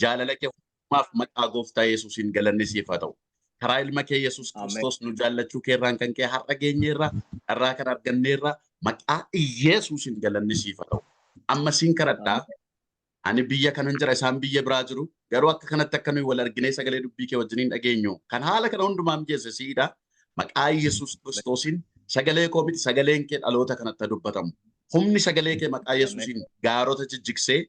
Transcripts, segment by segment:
jaalala kee hundumaaf maqaa gooftaa Yesuusiin galanni siif haa ta'u. Karaa ilma kee Yesuus Kiristoos nu jaallachuu keerraan kan kee har'a geenyeerra irraa kan arganneerra maqaa Yesuusiin galanni siif haa ta'u. Amma siin kadhadhaa ani biyya kanan jira isaan biyya biraa jiru garuu akka kanatti akka nuyi wal arginee sagalee dubbii kee wajjiniin dhageenyu kan haala kana hundumaa mijeesse siidha. Maqaa Yesuus Kiristoosiin sagalee koo miti sagaleen kee dhaloota kanatti dubbatamu. Humni sagalee kee maqaa Yesuusiin gaarota jijjigsee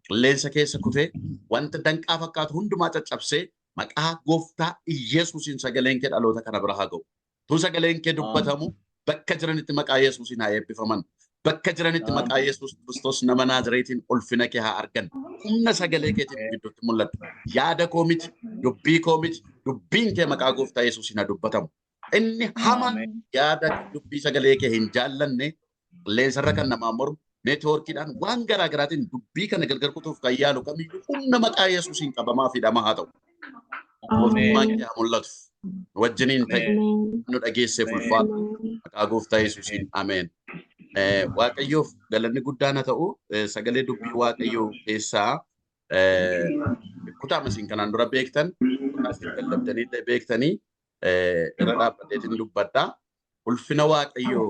qilleensa keessa kutee wanta danqaa fakkaatu hundumaa caccabsee maqaa gooftaa Yesuusiin sagaleen kee dhaloota kana bira haa ga'u. Tun sagaleen kee dubbatamu bakka jiranitti maqaa Yesuusiin haa eebbifaman. Bakka jiranitti maqaa Yesuus Kiristoos nama Naazreetiin ulfina kee haa argan. Humna sagalee keetiin gidduutti mul'atu. Yaada koo miti, dubbii koo miti, dubbiin kee maqaa gooftaa Yesuusiin haa dubbatamu. Inni hamaan yaada dubbii sagalee kee hin jaallanne qilleensarra kan namaa mormu neetwoorkiidhaan waan garaa garaatiin dubbii kana gargar kutuuf kan yaalu kamiyyuu humna maqaa Yesuusiin qabamaa fi hidhamaa haa ta'u. Mootummaan kee haa mul'atu. Wajjiniin ta'e nu dhageessee ulfaatu maqaa gooftaa Yesuusiin ameen. Waaqayyoof galanni guddaan haa ta'u sagalee dubbii Waaqayyoo keessaa kutaa masiin kanaan dura beektan kutaasiin lallabdanii beektanii irra dhaabbateetiin dubbadhaa. Ulfina Waaqayyoo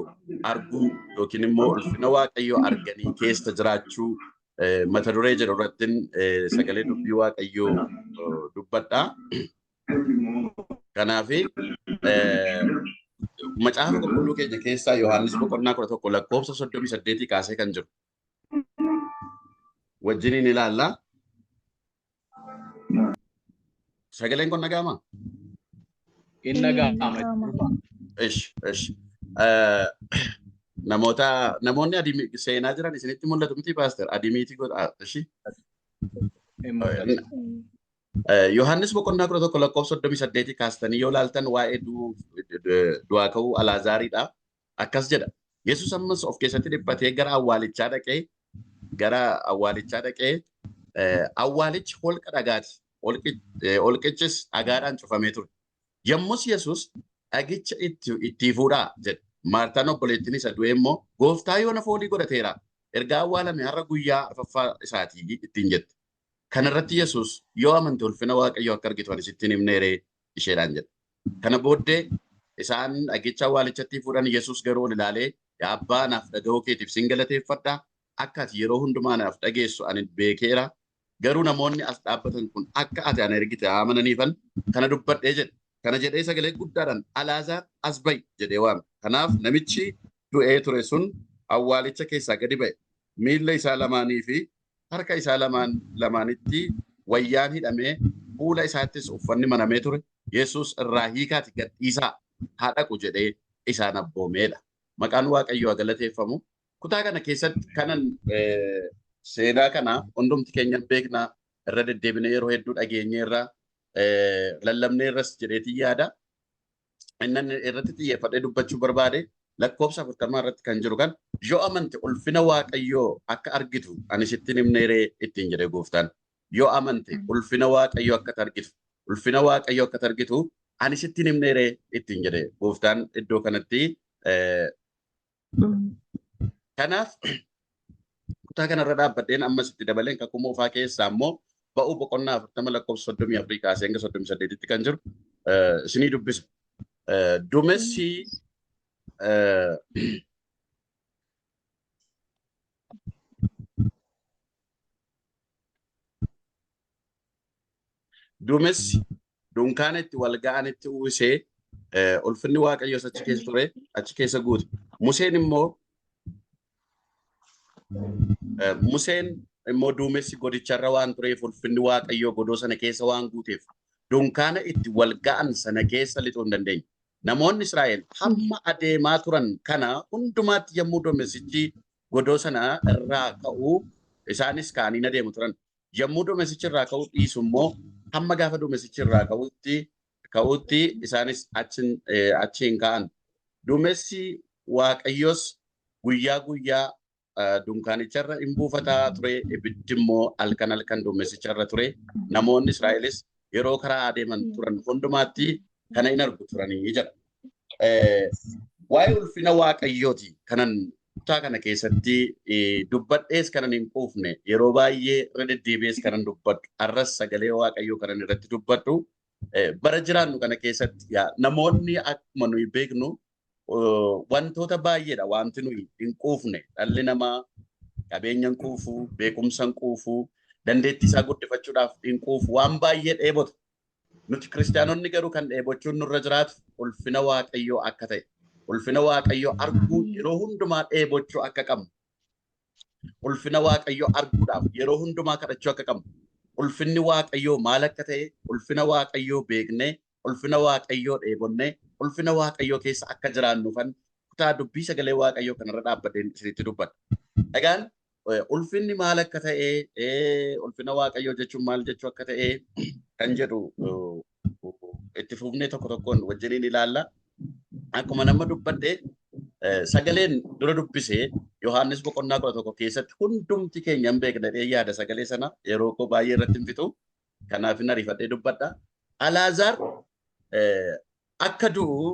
arguu yookiin immoo ulfina Waaqayyoo arganii keessa jiraachuu mata duree jedhu irrattiin sagalee dubbii Waaqayyoo dubbadhaa. Kanaaf macaafa qulqulluu keenya keessaa Yohaannis boqonnaa 11 lakkoofsa 38 kaasee kan jiru. Wajjiniin ilaallaa. Sagaleen kun dhaga'amaa? In dhaga'ama. Namoonni adii seenaa jiran isinitti mul'atu miti paaster adiimiitii godha. Yohaannis boqonnaa 11 lakkoofsa 38 kaastanii yoo ilaaltan waa'ee du'aa ka'uu Alaazaariidha. Akkas jedha. Yesuus ammas of keessatti dhiphatee gara awwaalichaa dhaqee awwaalichi holqa dhagaati. Holqichis dhagaadhaan cufamee ture. Yommus Yesuus dhagicha itti fuudhaa jedhe. Maartaan obboleettiin isa du'e immoo gooftaa yoo na foolii godhateera. Erga awwaalame har'a guyyaa arfaffaa isaatii ittiin jette. Kana irratti Yesuus yoo amante ulfina Waaqayyoo akka argitu ani sittiin himneeree isheedhaan jedhe. Kana booddee isaan dhagicha awwaalichatti fuudhan Yesuus garuu ilaalee yaa Abbaa naaf dhaga'uu keetiif sin galateeffadha. Akka ati yeroo hundumaa naaf dhageessu ani beekeera. Garuu namoonni as dhaabbatan kun akka ati ana ergite amananiifan kana dubbadhee jedhe. Kana jedhee sagalee guddaadhaan Alaazaar as ba'i jedhee waame. Kanaaf namichi du'ee ture sun awwaalicha keessaa gadi ba'e. Miilla isaa lamaanii fi harka isaa lamaanitti wayyaan hidhamee fuula isaattis uffanni maramee ture. Yesuus irraa hiikaati gadhiisaa haa dhaqu jedhee isaan abboomeedha. Maqaan Waaqayyoo galateeffamu. Kutaa kana keessatti kanan seenaa kana hundumti keenya beeknaa irra deddeebinee yeroo hedduu dhageenyeerraa lallabnee irras jedheetii yaada. Inni irratti xiyyeeffadhee dubbachuu barbaade lakkoofsa 40 irratti kan jiru kan yoo amante ulfina Waaqayyoo akka argitu ani sittiin himneeree ittiin jedhee gooftaan. Yoo amante ulfina Waaqayyoo akka argitu ani sittiin himneeree ittiin jedhee gooftaan iddoo kanatti. Kanaaf kutaa kanarra dhaabbadheen ammas itti dabaleen kakuu moofaa keessaa immoo ba'uu boqonnaa 40 lakkoofsa 34 kaasee hanga 38tti kan jiru isinii dubbisa. Duumessi dunkaana itti wal ga'anitti uwwisee ulfinni Waaqayyoos achi keessa ture achi keessa guute. Museen immoo duumessi godicharra waan tureef ulfinni Waaqayyoo godoo sana keessa waan guuteef dunkaana itti wal ga'an sana keessa lixuu hin dandeenye. Namoonni Israa'el hamma adeemaa turan kana hundumaatti yommuu duumessichi godoo sana irraa ka'uu isaanis ka'anii adeemu turan. Yommuu duumessichi irraa ka'uu dhiisu immoo hamma gaafa duumessichi irraa ka'uutti isaanis achiin ka'an. Duumessi Waaqayyoos guyyaa dunkaanicharra hin buufataa ture. Ibiddi immoo halkan duumessicharra ture. Namoonni Israa'elis yeroo karaa adeeman turan hundumaatti kana hin argu turanii jedha. Waa'ee ulfina Waaqayyooti kanan kutaa kana keessatti dubbadhees kanan hin quufne yeroo baay'ee irra deddeebi'ees kanan dubbadhu arras sagalee waaqayyoo kanan irratti dubbadhu bara jiraannu kana keessatti namoonni akkuma nuyi beeknu wantoota baay'eedha wanti nuyi hin quufne dhalli namaa qabeenyan quufuu beekumsan quufuu dandeettii isaa guddifachuudhaaf hin quufu waan baay'ee dheebota nuti kiristaanonni garuu kan dheebochuun nurra jiraatu ulfina waaqayyoo akka ta'e ulfina waaqayyoo arguu yeroo hundumaa dheebochuu akka qabnu ulfina waaqayyoo arguudhaaf yeroo hundumaa kadhachuu akka qabnu ulfinni waaqayyoo maal akka ta'e ulfina waaqayyoo beeknee ulfina waaqayyoo dheebonnee ulfina waaqayyoo keessa akka jiraannuufan kutaa dubbii sagalee waaqayyoo kanarra dhaabbadheen isinitti dubbadha. Egaan ulfinni maal akka ta'e ulfina waaqayyoo jechuun maal jechuu akka ta'e kan jedhu itti fufnee tokko tokkoon wajjiniin ilaalla. Akkuma nama dubbadhee sagaleen dura dubbisee Yohaannis boqonnaa 11 keessatti hundumti keenya hin beekne yaada sagalee sana yeroo koo baay'ee irratti hin fixu. Kanaaf hin ariifadhee dubbadha. Alaazaar akka du'u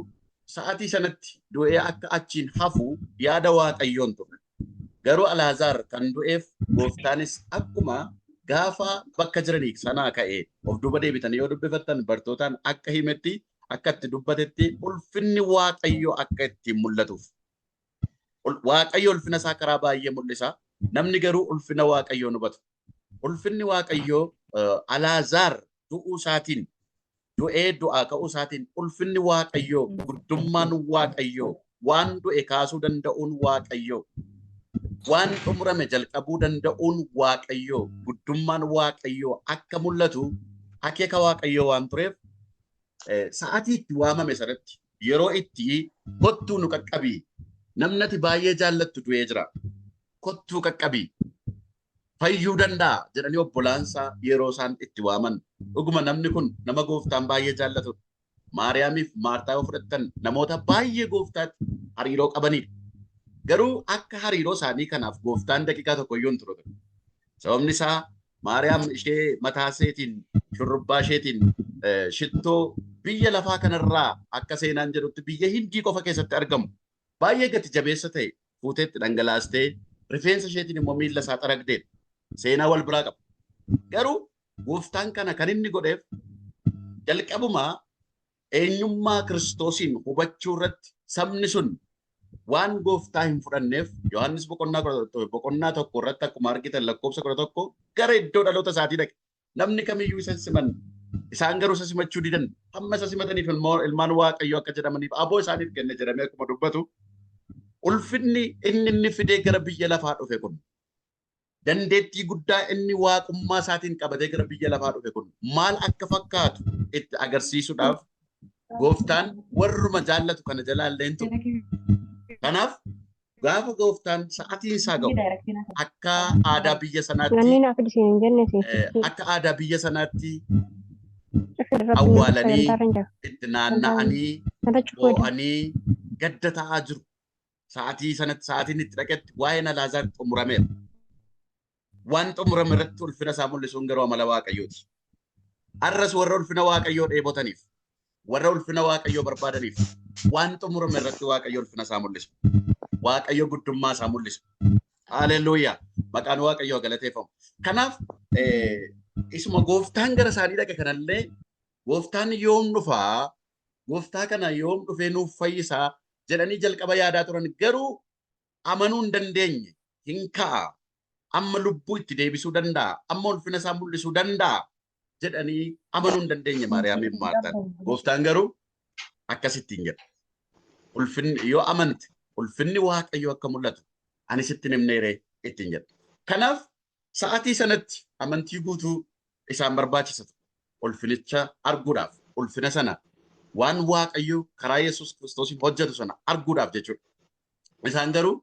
sa'aatii sanatti du'ee akka achiin hafu yaada waaqayyoon ture. Garuu Alaazaar kan du'eef gooftaanis akkuma gaafa bakka jiranii sanaa ka'ee of duuba deebitanii yoo dubbifattan bartootaan akka himetti akka itti dubbatetti ulfinni waaqayyoo akka ittiin mul'atuuf. Waaqayyo ulfina isaa karaa baay'ee mul'isa. Namni garuu ulfina waaqayyoo hubatu. Ulfinni waaqayyoo Alaazaar du'uu isaatiin du'ee du'aa ka'uu isaatiin ulfinni waaqayyoo guddummaan waaqayyoo waan du'e kaasuu danda'uun waaqayyoo waan xumurame jalqabuu danda'uun waaqayyoo guddummaan waaqayyoo akka mul'atu akeeka waaqayyoo waan tureef sa'aatii itti waamame sanatti yeroo itti kottuu nu qaqqabii namnati baay'ee jaallattu du'ee jira kottuu qaqqabii fayyuu danda'a jedhanii obbolaansaa yeroo isaan itti waaman dhuguma namni kun nama gooftaan baay'ee jaallatudha. Maariyaamiif Maartaa yoo fudhattan namoota baay'ee gooftaatti hariiroo qabanidha. Garuu akka hariiroo isaanii kanaaf gooftaan daqiiqaa tokkoyyuu hin turre. Sababni isaa Maariyaam ishee mataa isheetiin shurrubbaa isheetiin shittoo biyya lafaa kanarraa akka seenaan jedhutti biyya Hindii qofa keessatti argamu baay'ee gati jabeessa ta'e fuuteetti dhangalaastee rifeensa isheetiin immoo miilla isaa xaragdeedha. Seenaa wal biraa qaba. Garuu gooftaan kana kan inni godheef jalqabumaa eenyummaa Kiristoosiin hubachuu irratti sabni sun waan gooftaa hin fudhanneef Yohaannis boqonnaa tokko irratti akkuma argitan lakkoofsa 11 gara iddoo dhaloota isaatii dhaqe. Namni kamiyyuu isa siman isaan garuu isa simachuu didan hamma isa simataniif ilmaan waaqayyoo akka jedhamaniif aboo isaaniif kenne jedhamee akkuma dubbatu ulfinni inni fidee gara biyya lafaa dhufe kun dandeettii guddaa inni waaqummaa isaatiin qabatee gara biyya lafaa dhufe kun maal akka fakkaatu itti agarsiisuudhaaf gooftaan warruma jaallatu kana jalaalleen ture. Kanaaf gaafa gooftaan sa'aatiin isaa ga'u akka aadaa biyya sanaatti awwaalanii itti naanna'anii boo'anii gadda ta'aa jiru. Sa'aatiin itti dhaqetti waa'een Alaazaar xumurameera. Waan xumurame irratti ulfina isaa mul'isuun garuu amala waaqayyooti. Arras warra ulfina waaqayyoo dheebotaniif warra ulfina waaqayyoo barbaadaniif waan xumurame irratti waaqayyo ulfina isaa mul'isu. Waaqayyo guddummaa isaa mul'isu. Haleluuyaa. Maqaan waaqayyoo galateeffamu. Kanaaf isuma gooftaan gara isaanii dhaqe kanallee gooftaan yoom dhufaa gooftaa kana yoom dhufee nuuf fayyisaa jedhanii jalqaba yaadaa turan garuu amanuu hin dandeenye hin ka'a. Amma lubbuu itti deebisuu danda'a. Amma ulfina isaa mul'isuu danda'a jedhanii amanuu hin dandeenye Maariyaamiif Maartaan. Gooftaan garuu akkasittiin jedha. Ulfinni yoo amante ulfinni waaqayyoo akka mul'atu ani sitti himneeree ittiin jedha. Kanaaf sa'aatii sanatti amantii guutuu isaan barbaachisatu ulfinicha arguudhaaf ulfina sana waan waaqayyoo karaa Yesuus Kiristoosiin hojjetu sana arguudhaaf jechuudha. Isaan garuu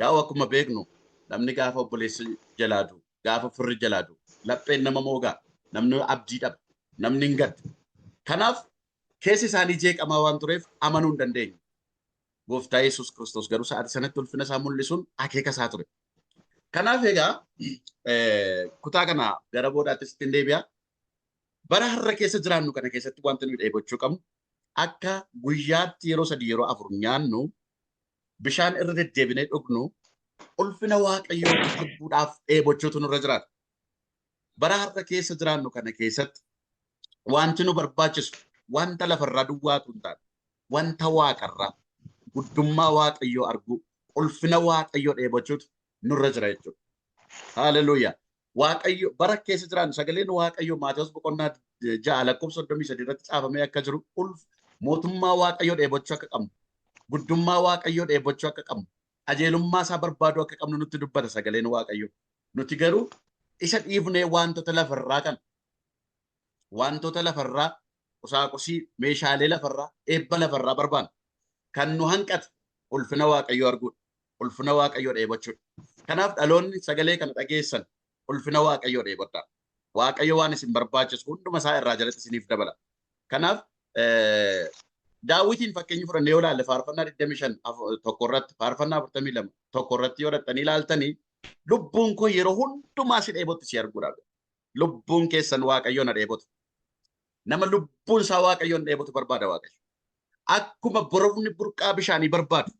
yaa'u akkuma beeknu namni gaafa obboleessi jalaadu gaafa firri jalaadu lapheen nama moogaa namni abdii dhaba namni hin gaddu. Kanaaf keessi isaanii jeeqamaa waan tureef amanuu hin dandeenye. Gooftaa Yesuus Kiristoos garuu sa'aatii sanatti ulfina isaa mul'isuun akeeka isaa ture. Kanaaf egaa kutaa kana gara boodaattis ittiin deebi'a. Bara har'a keessa jiraannu kana keessatti wanti nuyi dheebochuu qabnu akka guyyaatti yeroo 3 yeroo 4 nyaannu bishaan irra deddeebinee dhugnu ulfina waaqayyoo arguudhaaf dheebochuutu nurra jiraata. Bara har'a keessa jiraannu kana keessatti wanti nu barbaachisu wanta lafarraa duwwaatu hin taane wanta waaqarraa guddummaa waaqayyoo arguu ulfina waaqayyoo dheebochuutu nurra jira jechuudha. Haaleluyyaa. Waaqayyo bara keessa jiraannu sagaleen waaqayyoo Maatewos boqonnaa 6:33 irratti caafamee akka jiru mootummaa waaqayyoo dheebochuu akka qabnu guddummaa waaqayyoo dheebochuu akka qabnu qajeelummaa isaa barbaaduu akka qabnu nutti dubbata sagaleen waaqayyoo. Nuti garuu isa dhiifnee wantoota lafarraa qusaaqusii meeshaalee lafarraa eebba lafarraa barbaanna. Kan nu hanqatu ulfina waaqayyoo arguudha. Ulfina waaqayyoo dheebochuudha. Kanaaf dhaloonni sagalee kana dhageessan ulfina waaqayyoo dheebodhaa. Waaqayyo waan isin barbaachisu hunduma isaa irraa jalatti isiniif dabala. Kanaaf Daawitiin fakkeenya fudhannee yoo ilaalle faarfannaa 25 tokko irratti faarfannaa 42 tokko irratti yoo dhattanii ilaaltanii lubbuun koo yeroo hundumaa si dheebotti si arguudhaaf. Lubbuun keessan waaqayyoon dheebotu. Nama lubbuun isaa waaqayyoon dheebotu barbaada waaqayyo. Akkuma borofni burqaa bishaanii barbaadu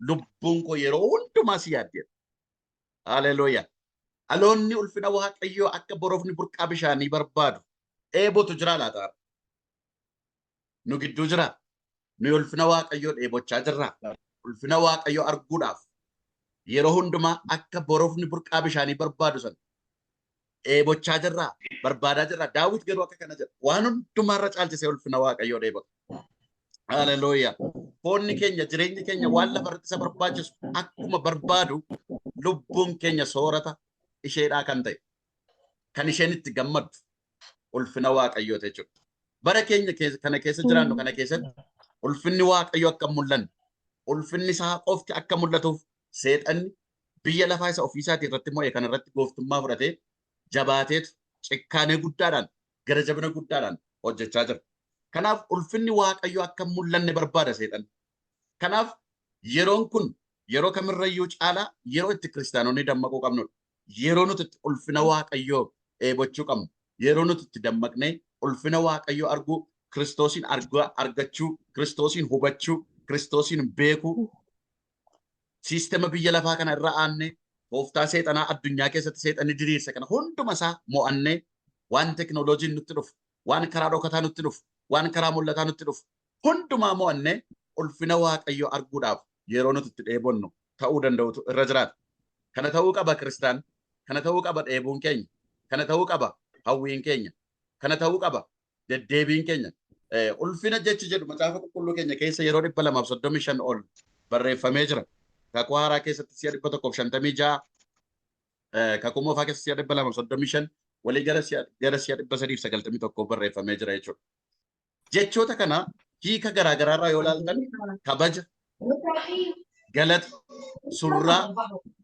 lubbuun koo yeroo hundumaa si yaaddeera. Haaleluyyaa. Dhaloonni ulfina waaqayyoo akka borofni burqaa bishaanii barbaadu dheebotu jira laata? Nu gidduu jira. Nu ulfina waaqayyoo dheebochaa jirra. Ulfina waaqayyoo arguudhaaf yeroo hundumaa akka borofni burqaa bishaanii barbaadu san dheebochaa jirra, barbaadaa jirra. Daawit garuu akka kana jedha. Waan hundumaarra caalchisee ulfina waaqayyoo dheebota. Haaleluyyaa. Foonni keenya jireenyi keenya waan lafarratti isa barbaachisu akkuma barbaadu lubbuun keenya soorata isheedhaa kan ta'e kan isheen itti gammaddu ulfina waaqayyoo jechuudha. Bara keenya kana keessa jiraannu kana keessatti ulfinni waaqayyoo akka mul'anne ulfinni isaa qofti akka mul'atuuf seexanni biyya lafaa isa ofiisaatii irratti mo'e kan irratti gooftummaa fudhatee jabaateetu cikkaanee guddaadhaan gara jabina guddaadhaan hojjechaa jira. Kanaaf ulfinni waaqayyoo akka mul'anne barbaada seexanni. Kanaaf yeroon kun yeroo kamirrayyuu caalaa yeroo itti kiristaanonni dammaquu qabnudha. Yeroo nuti itti ulfina waaqayyoo dheebochuu qabnu. Yeroo nuti itti dammaqnee ulfina waaqayyoo arguu, Kiristoosiin argachuu, Kiristoosiin hubachuu, Kiristoosiin beekuu, siistema biyya lafaa kana irra aannee tooftaa seexanaa addunyaa keessatti seexanni diriirse kana hunduma isaa mo'annee waan teknooloojiin nutti dhufu, waan karaa dhokataa nutti dhufu, waan karaa mul'ataa nutti dhufu hundumaa mo'annee ulfina waaqayyoo arguudhaaf yeroo nuti itti dheebonnu ta'uu danda'utu irra jiraata. Kana ta'uu qaba kiristaan, kana ta'uu qaba dheebuun keenya, kana ta'uu qaba hawwiin keenya, kana ta'uu qaba deddeebiin keenya. Ulfina jechi jedhu macaafa qulqulluu keenya keessa yeroo 235 ol barreeffamee jira. Kakuu haaraa keessatti si'a 156, kakuu moofaa keessatti si'a 235, walii gara si'a 391 barreeffamee jira jechuudha. Jechoota kana hiika garaagaraarraa yoo ilaaltan kabaja, galata, surraa,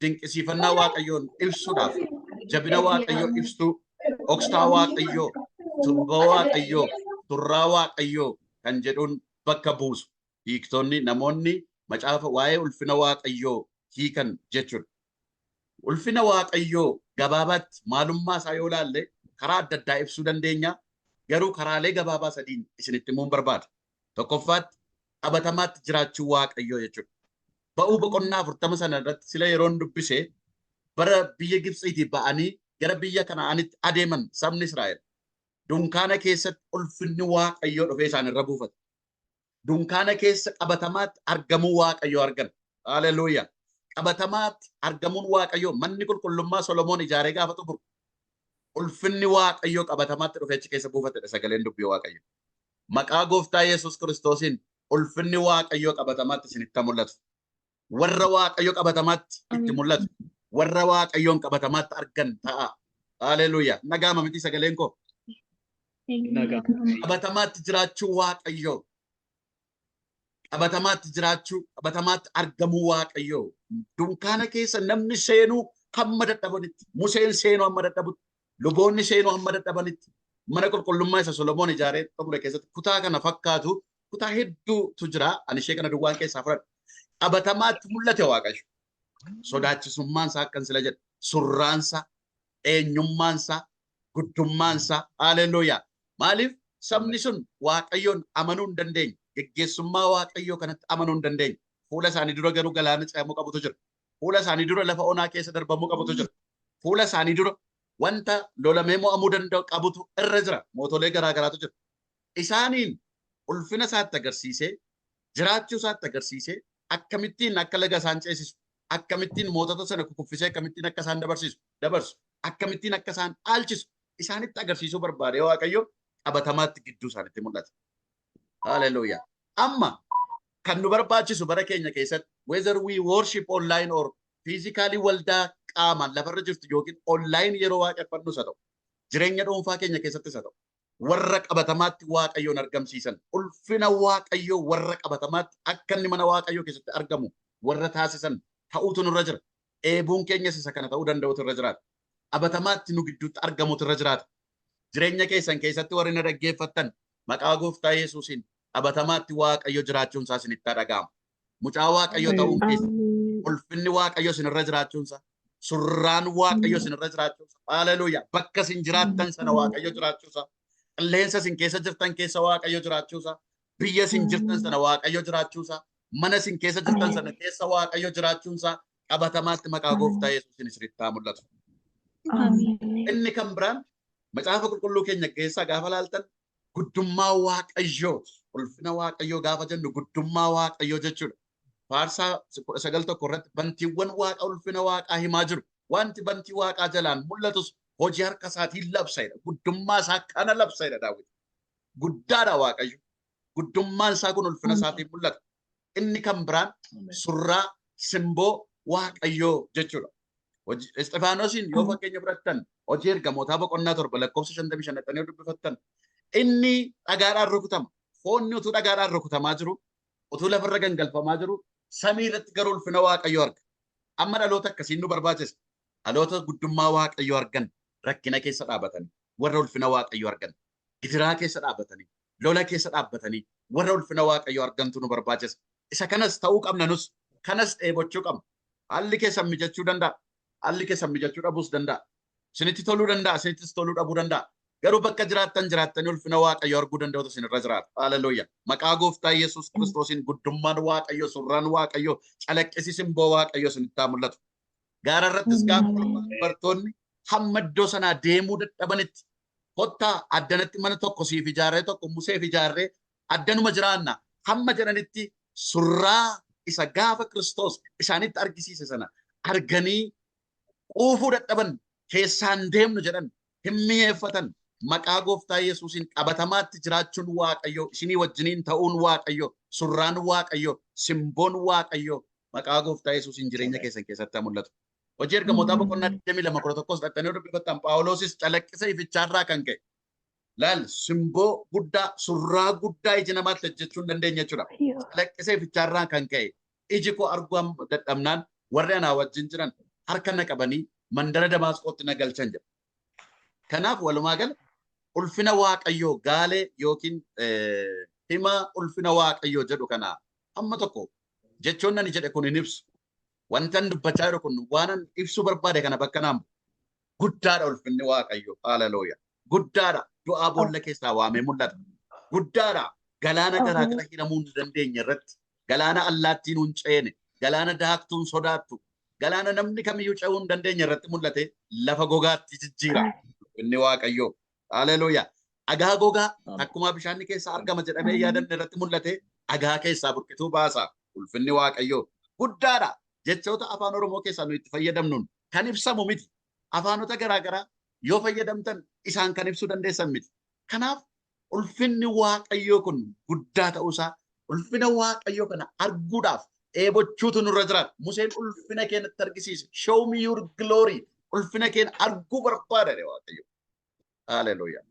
dinqisiifannaa waaqayyoon ibsuudhaaf, jabina waaqayyoo ibsuu, dhokstaa waaqayyoo, turbaa waaqayyoo, surraa waaqayyoo kan jedhuun bakka buusu. Hiiktonni namoonni macaafa waa'ee ulfina waaqayyoo hiikan jechuudha. Ulfina waaqayyoo gabaabaatti maalummaa isaa yoo ilaalle karaa adda addaa ibsuu dandeenya. Garuu karaalee gabaabaa sadiin isinitti himuun barbaada. Tokkoffaatti qabatamaatti jiraachuu waaqayyoo jechuudha. Ba'uu boqonnaa 40 sana irratti sila yeroon dubbise bara biyya Gibxiitii ba'anii gara biyya Kana'aanitti adeeman sabni Israa'el. Dunkaana keessatti ulfinni waaqayyoo dhufee isaan irra buufate. Dunkaana keessa qabatamaatti argamuu waaqayyoo argan. Haaleluyyaa. Qabatamaatti argamuun waaqayyoo manni qulqullummaa Solomoon ijaaree gaafa xumuru. Ulfinni waaqayyoo qabatamaatti dhufee achi keessa buufatedha sagaleen dubbii waaqayyoo. Maqaa gooftaa Yesuus Kiristoosiin ulfinni waaqayyoo qabatamaatti isinitti mul'atu. Warra waaqayyoo qabatamaatti itti mul'atu. Warra waaqayyoon qabatamaatti argan ta'a. Haaleluyyaa. Nagaama miti sagaleen koo. Qabatamaatti jiraachuu waaqayyoo. Qabatamaatti jiraachuu, qabatamaatti argamuu waaqayyoo. Dunkaana keessa namni seenuu hamma dadhabanitti, Museen seenuu hamma dadhabutti, luboonni seenuu hamma dadhabanitti, mana qulqullummaa isa Solomoon ijaaree xumure keessatti kutaa kana fakkaatu kutaa hedduutu jira. Ani ishee kana duwwaan keessaa fudhadha. Qabatamaatti mul'ate waaqayyo. Sodaachisummaansa akkan sila jedha. Surraansa, eenyummaansa, guddummaansa. Haaleluyyaa. Maaliif sabni sun waaqayyoon amanuu hin dandeenye. Geggeessummaa waaqayyoo kanatti amanuu hin dandeenye. fuula isaanii dura garuu galaana ce'amuu qabutu jira. Fuula isaanii dura lafa onaa keessa darbamuu qabutu jira. Fuula isaanii dura wanta lolamee mo'amuu danda'u qabutu irra jira. Mootolee garaagaraatu jira. Isaaniin ulfina isaatti agarsiisee jiraachuu isaatti agarsiisee akkamittiin akka laga isaan ceesisu akkamittiin mootota sana kukuffisee akkamittiin akka isaan dabarsu akkamittiin akka isaan dhaalchisu isaanitti agarsiisuu barbaade Waaqayyo qabatamaatti gidduu isaanitti mul'ata. Hallelujah. Amma kan nu barbaachisu bara keenya keessatti whether we worship online or physically waldaa qaamaan lafarra jirtu yookiin online yeroo waaqeffannus haa ta'u jireenya dhuunfaa keenya keessattis haa ta'u warra qabatamaatti Waaqayyoon argamsiisan ulfina Waaqayyoo warra qabatamaatti akka inni mana Waaqayyoo keessatti argamu warra taasisan ta'uutu nurra jira. Eebuun keenyas isa kana ta'uu danda'utu irra jiraata. Qabatamaatti nu gidduutti argamutu irra jiraata. Jireenya keessan keessatti warri na dhaggeeffattan maqaa Gooftaa Yesuusiin qabatamaatti Waaqayyo jiraachuun isaa isinitti dhaga'ama. Mucaa Waaqayyo ta'uun keessa ulfinni Waaqayyo isinirra jiraachuun isaa surraan Waaqayyo isinirra jiraachuun isaa haleluuyaa bakka isin jiraattan sana Waaqayyo jiraachuun isaa qilleensa isin keessa jirtan keessa Waaqayyo jiraachuun isaa biyya isin jirtan sana Waaqayyo jiraachuun isaa mana isin keessa jirtan sana keessa Waaqayyo jiraachuun isaa qabatamaatti maqaa Gooftaa Yesuusiin isinitti mul'atu. Inni kan biraan macaafa qulqulluu keenya keessa gaafa laaltan guddummaa Waaqayyoo ulfina Waaqayyoo gaafa jennu guddummaa Waaqayyoo jechuudha. Faarsaa 19 irratti bantiiwwan Waaqa ulfina Waaqaa himaa jiru. Wanti bantii Waaqaa jalaan mul'atus hojii harka isaatiin labsaidha. Guddummaa isaa kana labsaidha Daawit. Guddaadha Waaqayyo. Guddummaan isaa kun ulfina isaatiin mul'ata. Inni kan biraan surraa simboo Waaqayyoo jechuudha. Isxifaanosiin yoo fakkeenya fudhattan hojii ergamootaa boqonnaa 7 lakkoofsa 55 yoo dubbifattan inni dhagaadhaan rukutama. Foonni utuu dhagaadhaan rukutamaa jiru utuu lafarra gangalfamaa jiru samii irratti garuu ulfina Waaqayyoo arga. Amma dhaloota akkasiin nu barbaachisa. Dhaloota guddummaa Waaqayyoo argan rakkina keessa dhaabatanii warra ulfina Waaqayyoo argan gidiraa keessa dhaabatanii lola keessa dhaabatanii warra ulfina Waaqayyoo argantu nu barbaachisa. Isa kanas ta'uu qabna nus kanas dheebochuu qabna. Haalli keessan mijachuu danda'a. Haalli keessan mijachuu dhabuus danda'a. Isinitti toluu danda'a. Isinittis toluu dhabuu danda'a. Garuu bakka jiraattan ulfina Waaqayyoo arguu danda'utu isinirra jiraata. Haleluuyaa. Maqaa Gooftaa Yesuus Kiristoosiin guddummaan Waaqayyoo surraan Waaqayyoo calaqqisi simboo Waaqayyoo isinitti mul'atu. Gaara irrattis gaafa dubartoonni hamma iddoo sanaa deemuu dadhabanitti kottaa addanatti mana tokko siif ijaarree tokko Museef ijaarree addanuma jiraanna hamma jedhanitti surraa isa gaafa Kiristoos isaanitti argisiise sana arganii quufuu dadhaban keessaan deemnu jedhan hin mi'eeffatan. Maqaa Gooftaa Yesuusiin qabatamaatti jiraachuun Waaqayyoo isinii wajjiniin ta'uun Waaqayyoo surraan Waaqayyoo simboon Waaqayyoo maqaa Gooftaa Yesuusiin jireenya keessan keessatti mul'atu. Hojii ergamootaa boqonnaa 22:11 dhattanii dubbifattan Phaawulosis calaqqisa ifichaarraa kan ka'e laal simboo guddaa surraa guddaa iji namaatti hojjechuu hin dandeenye jechuudha. Calaqqisa ifichaarraa kan ka'e iji koo arguu dadhabnaan warri anaa wajjin jiran harka na qabanii mandara Damaasqootti na galchan jedha. Kanaaf walumaa gala ulfina Waaqayyoo gaalee yookiin hima ulfina Waaqayyoo jedhu kana amma tokko jechoon ani jedhe kun hin ibsu. Wantan dubbachaa jiru kun waanan ibsuu barbaade kana bakka naamu guddaadha ulfinni Waaqayyoo. Haleluuyaa. Guddaadha du'aa boolla keessaa waamee mul'ata. Guddaadha galaana garaa gara hidhamuu hin dandeenye irratti galaana allaattiin hin ceene galaana daaktuun sodaattu galaana namni kamiyyuu ce'uu hin dandeenye irratti mul'ate lafa gogaatti jijjiira. Ulfinni Waaqayyoo. Haleluuyaa. Dhagaa gogaa akkuma bishaanni keessaa argama jedhamee yaadanne irratti mul'ate dhagaa keessaa burqituu baasa. Ulfinni Waaqayyoo guddaadha. Jechoota afaan Oromoo keessaa nu itti fayyadamnuun kan ibsamu miti. Afaanota garaagaraa yoo fayyadamtan isaan kan ibsuu dandeessan miti. Kanaaf ulfinni Waaqayyoo kun guddaa ta'uusaa ulfina Waaqayyoo kana arguudhaaf dheebochuutu nurra jiraata. Museen ulfina keenyatti argisiise. Show me your glory. Ulfina keenya arguu barbaada Waaqayyo. Haleluuyaa.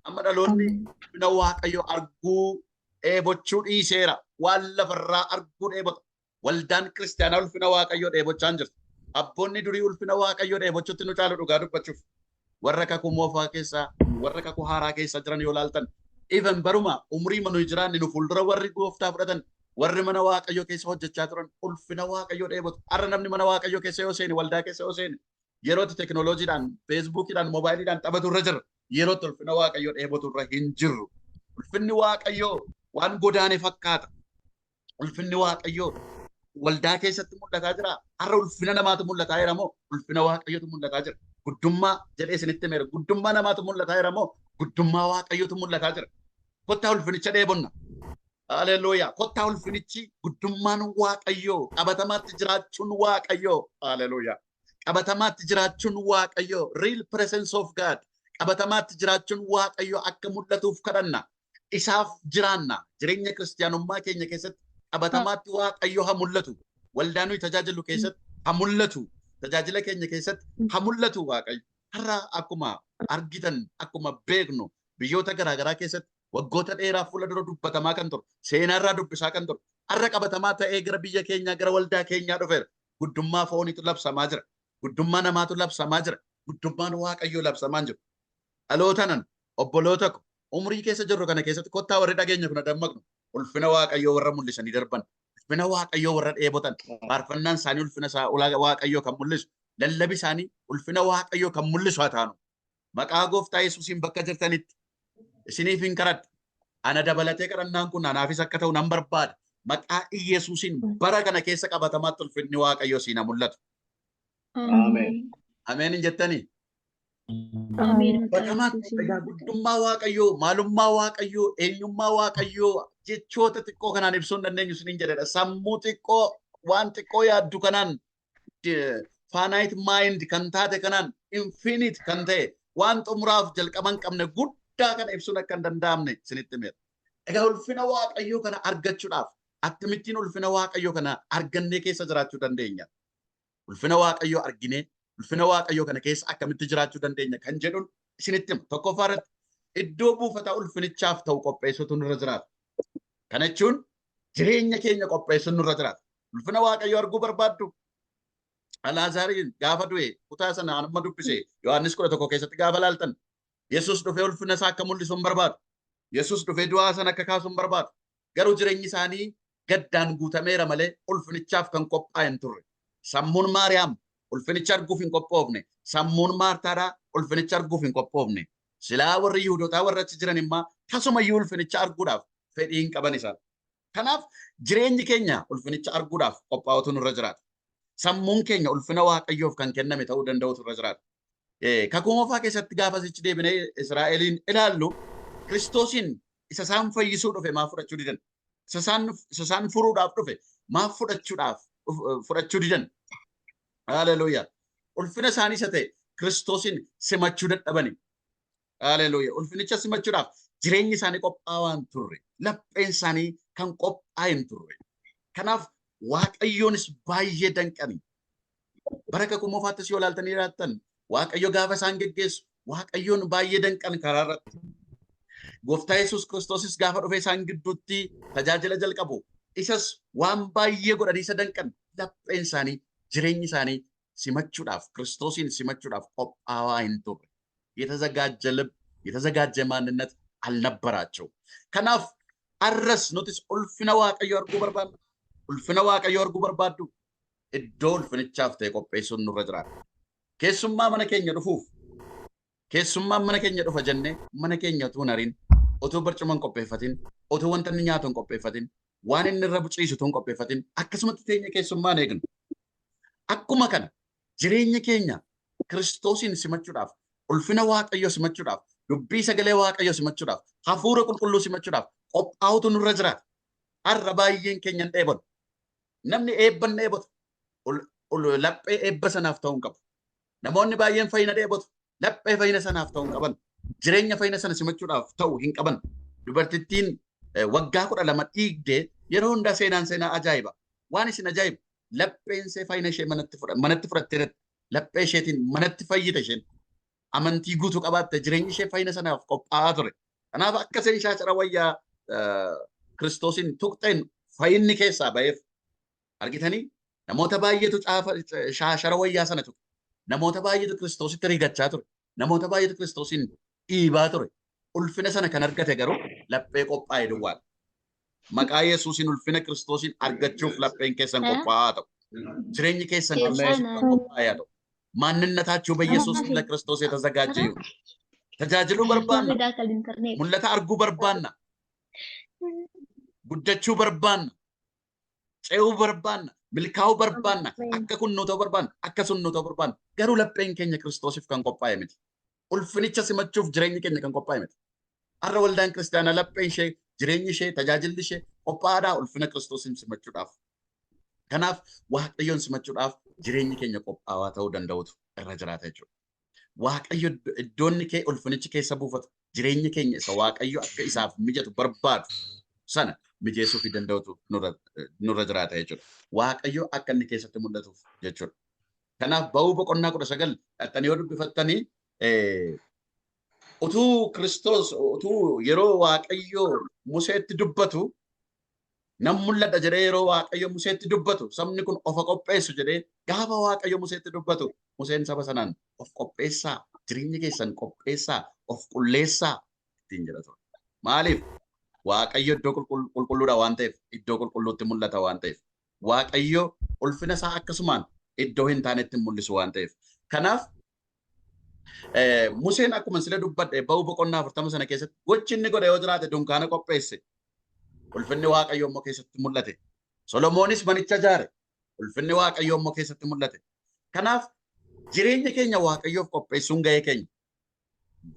Amma dhaloonni ulfina Waaqayyoo arguu dheebochuu dhiiseera. Waan lafarraa arguu dheebota. Waldaan kiristaanaa ulfina Waaqayyoo dheebochaa hin jirtu. Abboonni durii ulfina Waaqayyoo dheebochuutti nu caalu dhugaa dubbachuuf. Warra kakuu moofaa keessaa, warra kakuu haaraa keessa jiran yoo laaltan, even baruma umrii manuu jiraanni nu fuuldura warri Gooftaa fudhatan, warri mana Waaqayyoo keessa hojjechaa turan ulfina Waaqayyoo dheebotu. Har'a namni mana Waaqayyoo keessa yoo seeni, waldaa keessa yoo seeni, yerootti teknooloojiidhaan, feesbuukiidhaan, moobaayiliidhaan taphatu irra jira. Yerootti ulfina Waaqayyoo dheebotu irra hin jirru. Ulfinni Waaqayyoo waan godaane fakkaata. Ulfinni Waaqayyoo waldaa keessatti mul'ataa jira. Har'a ulfina namaatu mul'ataa jira moo ulfina waaqayyootu mul'ataa jira? Guddummaa jedhee isinitti meera. Guddummaa namaatu mul'ataa jira moo guddummaa waaqayyootu mul'ataa jira? Kottaa ulfinicha dheebonna. Haleluuyaa. Kottaa ulfinichi guddummaan waaqayyoo qabatamaatti jiraachuun waaqayyoo. Haleluuyaa. Qabatamaatti jiraachuun waaqayyoo. Real presence of God. Qabatamaatti jiraachuun waaqayyoo akka mul'atuuf kadhanna. Isaaf jiraanna. Jireenya kiristaanummaa keenya keessatti qabatamaatti waaqayyoo haa mul'atu. Waldaa nuyi tajaajilu keessatti haa mul'atu. Tajaajila keenya keessatti haa mul'atu waaqayyo. Har'a akkuma argitan akkuma beeknu biyyoota garaagaraa keessatti waggoota dheeraa fuula dura dubbatamaa kan ture. Seenaarraa dubbisaa kan ture. Har'a qabatamaa ta'ee gara biyya keenyaa gara waldaa keenyaa dhufeera. Guddummaa fooniitu labsamaa jira. Guddummaa namaatu labsamaa jira. Guddummaan waaqayyoo labsamaa jiru. Dhalootanan obboloota ko umrii keessa jirru kana keessatti kottaa warri dhageenya kun dammaqnu ulfina waaqayyoo warra mul'isanii darban. Ulfina waaqayyoo warra dheebotan. Faarfannaan isaanii ulfina waaqayyoo kan mul'isu. Lallabi isaanii ulfina waaqayyoo kan mul'isu haa taanu. Maqaa gooftaa Yesuusiin bakka jirtanitti isiniif hin kadhadha. Ana dabalatee kadhannaan kun anaafis akka ta'u nan barbaada. Maqaa Yesuusiin bara kana keessa qabatamaatti ulfinni waaqayyoo siin haa mul'atu. Ameen. Ameen hin jettanii? Ameen. Qabatamaatti egaa guddummaa waaqayyoo, maalummaa waaqayyoo, eenyummaa waaqayyoo jechoota xiqqoo kanaan ibsuu hin dandeenyu isiniin jedhedha. Sammuu xiqqoo waan xiqqoo yaaddu kanaan finite mind kan taate kanaan infinite kan ta'e waan xumuraaf jalqaban qabne guddaa kana ibsuun akka hin danda'amne isinitti himera. Egaa ulfina waaqayyoo kana argachuudhaaf akkamittiin ulfina waaqayyoo kana argannee keessa jiraachuu dandeenya? Ulfina waaqayyoo arginee ulfina waaqayyoo kana keessa akkamitti jiraachuu dandeenya kan jedhuun isinitti hima. Tokkoffaa irratti iddoo buufataa ulfinichaaf ta'u qopheessuutu nurra jiraata. Kana jechuun jireenya keenya qopheessuun nurra jiraata. Ulfina waaqayyoo arguu barbaaddu? Alaazaariin gaafa du'e kutaa sana amma dubbise Yohaannis 11 keessatti gaafa laaltan Yesuus dhufee ulfina isaa akka mul'isu hin barbaadu. Yesuus dhufee du'aa sana akka kaasu hin barbaadu. Garuu jireenyi isaanii gaddaan guutameera malee ulfinichaaf kan qophaa'e hin turre. Sammuun Maariyaam ulfinicha arguuf hin qophoofne. Sammuun Maartaadhaa ulfinicha arguuf hin qophoofne. Silaa warri Yihuudootaa warra achi jiran immoo tasumayyuu ulfinicha arguudhaaf fedhii hin qaban isaan. Kanaaf jireenyi keenya ulfinicha arguudhaaf qophaa'utu nurra jiraata. Sammuun keenya ulfina waaqayyoof kan kenname ta'uu danda'utu irra jiraata. Kakuu moofaa keessatti gaafa sichi deebinee Israa'eliin ilaallu Kiristoosiin isa isaan fayyisuu dhufe maaf fudhachuu didan? Isa isaan furuudhaaf dhufe maaf fudhachuu didan? Haleluuyaa. Ulfina isaanii isa ta'e Kiristoosiin simachuu dadhabani. Haleluuyaa. Ulfinicha simachuudhaaf jireenyi isaanii qophaa'aa waan turre. Lapheen isaanii kan qophaa'e hin turre. Kanaaf waaqayyoonis baay'ee danqani. Bara kakuu moofaattis yoo ilaaltanii jiraattan waaqayyo gaafa isaan geggeessu waaqayyoon baay'ee danqan karaa irratti. Gooftaa Yesuus Kiristoosis gaafa dhufe isaan gidduutti tajaajila jalqabu. Isas waan baay'ee godhanii isa danqan lapheen isaanii jireenyi isaanii simachuudhaaf Kiristoosiin simachuudhaaf qophaa'aa hin turre. የተዘጋጀ ልብ የተዘጋጀ ማንነት አልነበራቸው። ከናፍ አረስ ኖቲስ ኡልፍነ waaqayyo arguu barbaadu. Ulfina waaqayyo arguu barbaaddu iddoo ulfinichaaf ta'e qopheessuun nurra jiraata. Keessummaa mana keenya dhufuuf keessummaan mana keenya dhufa jennee mana keenya utuu hin ariin utuu barcuma hin qopheeffatin utuu wanta inni nyaatu hin qopheeffatin waan inni irra buciisu utuu hin qopheeffatin akkasumatti teenya keessummaan eegnu. Akkuma kana jireenya keenya Kiristoosiin simachuudhaaf ulfina waaqayyo simachuudhaaf dubbii sagalee waaqayyo simachuudhaaf hafuura qulqulluu simachuudhaaf qophaa'utu nurra jiraata. Har'a baay'een keenya hin dheebotu. Namni eebban dheebotu. Laphee eebba sanaaf ta'uu hin qabu. Namoonni baay'een fayyina dheebotu. Laphee fayyina sanaaf ta'uu hin qaban. Jireenya fayyina sana simachuudhaaf ta'uu hin qaban. Dubartittiin waggaa 12 dhiigdee yeroo hundaa seenaa ajaa'iba. Waan isin ajaa'ibu lapheen ishee fayyina ishee manatti fudhattee laphee isheetiin manatti fayyite isheen. Amantii guutuu qabaatte jireenyi ishee fayyina sanaaf qophaa'aa ture. Kanaaf akka isheen shaashara wayyaa Kiristoosiin tuqxeen fayyinni keessaa ba'eef argitanii namoota baay'eetu shaashara wayyaa sana tuqe. Namoota baay'eetu Kiristoositti rigachaa ture. Namoota baay'eetu Kiristoosiin dhiibaa ture. Ulfina sana kan argate garuu laphee qophaa'e duwwaadha. Maqaa Yesuusiin ulfina Kiristoosiin argachuuf lapheen keessan qophaa'aa ta'u. Jireenyi keessan qophaa'aa ta'u. ማንነታችሁ በኢየሱስ ለክርስቶስ የተዘጋጀ ይሁን። ተጃጅሉ በርባና ሙለታ አርጉ በርባና ጉደቹ በርባና ጨው በርባና milkaa'uu barbaanna Ameen. akka kun nu ta'uu barbaanna akka sun nu ta'uu barbaanna garuu lapheen keenya Kiristoosiif kan qophaa'e miti. Ulfinicha simachuuf jireenyi keenya kan qophaa'e miti. Har'a waldaan kiristaanaa lapheen ishee jireenyi ishee tajaajilli ishee qophaa'aadhaa ulfina Kiristoosiin simachuudhaaf. Kanaaf Waaqayyoon simachuudhaaf jireenyi keenya qophaa'aa ta'uu danda'utu irra jiraata jechuudha. Waaqayyo iddoonni kee ulfinichi keessa buufatu jireenyi keenya isa Waaqayyo akka isaaf mijatu barbaadu sana mijeessuu fi danda'utu nurra jiraata jechuudha. Waaqayyo akka inni keessatti mul'atuuf jechuudha. Kanaaf ba'uu boqonnaa 19 dhattanii yoo dubbifattanii utuu Kiristoos utuu yeroo Waaqayyo Museetti dubbatu nam mul'ata jedhee yeroo Waaqayyo Museetti dubbatu sabni kun of qopheessu jedhee gaafa Waaqayyo Museetti dubbatu Museen saba sanaan of qopheessaa jireenyi keessan qopheessaa of qulleessaa ittiin jedha ture. Maaliif? Waaqayyo iddoo qulqulluudha waan ta'eef iddoo qulqulluutti mul'ata waan ta'eef Waaqayyo ulfina isaa akkasumaan iddoo hin taanetti mul'isu waan ta'eef. Kanaaf Museen akkuma sila dubbadhe ba'uu boqonnaa 40 sana keessatti gochi inni godhe yoo jiraate dunkaana qopheesse. Ulfinni Waaqayyo immoo keessatti mul'ate. Solomoonis manicha ijaare. Ulfinni Waaqayyo immoo keessatti mul'ate. Kanaaf jireenya keenya Waaqayyoof qopheessuun ga'ee keenya.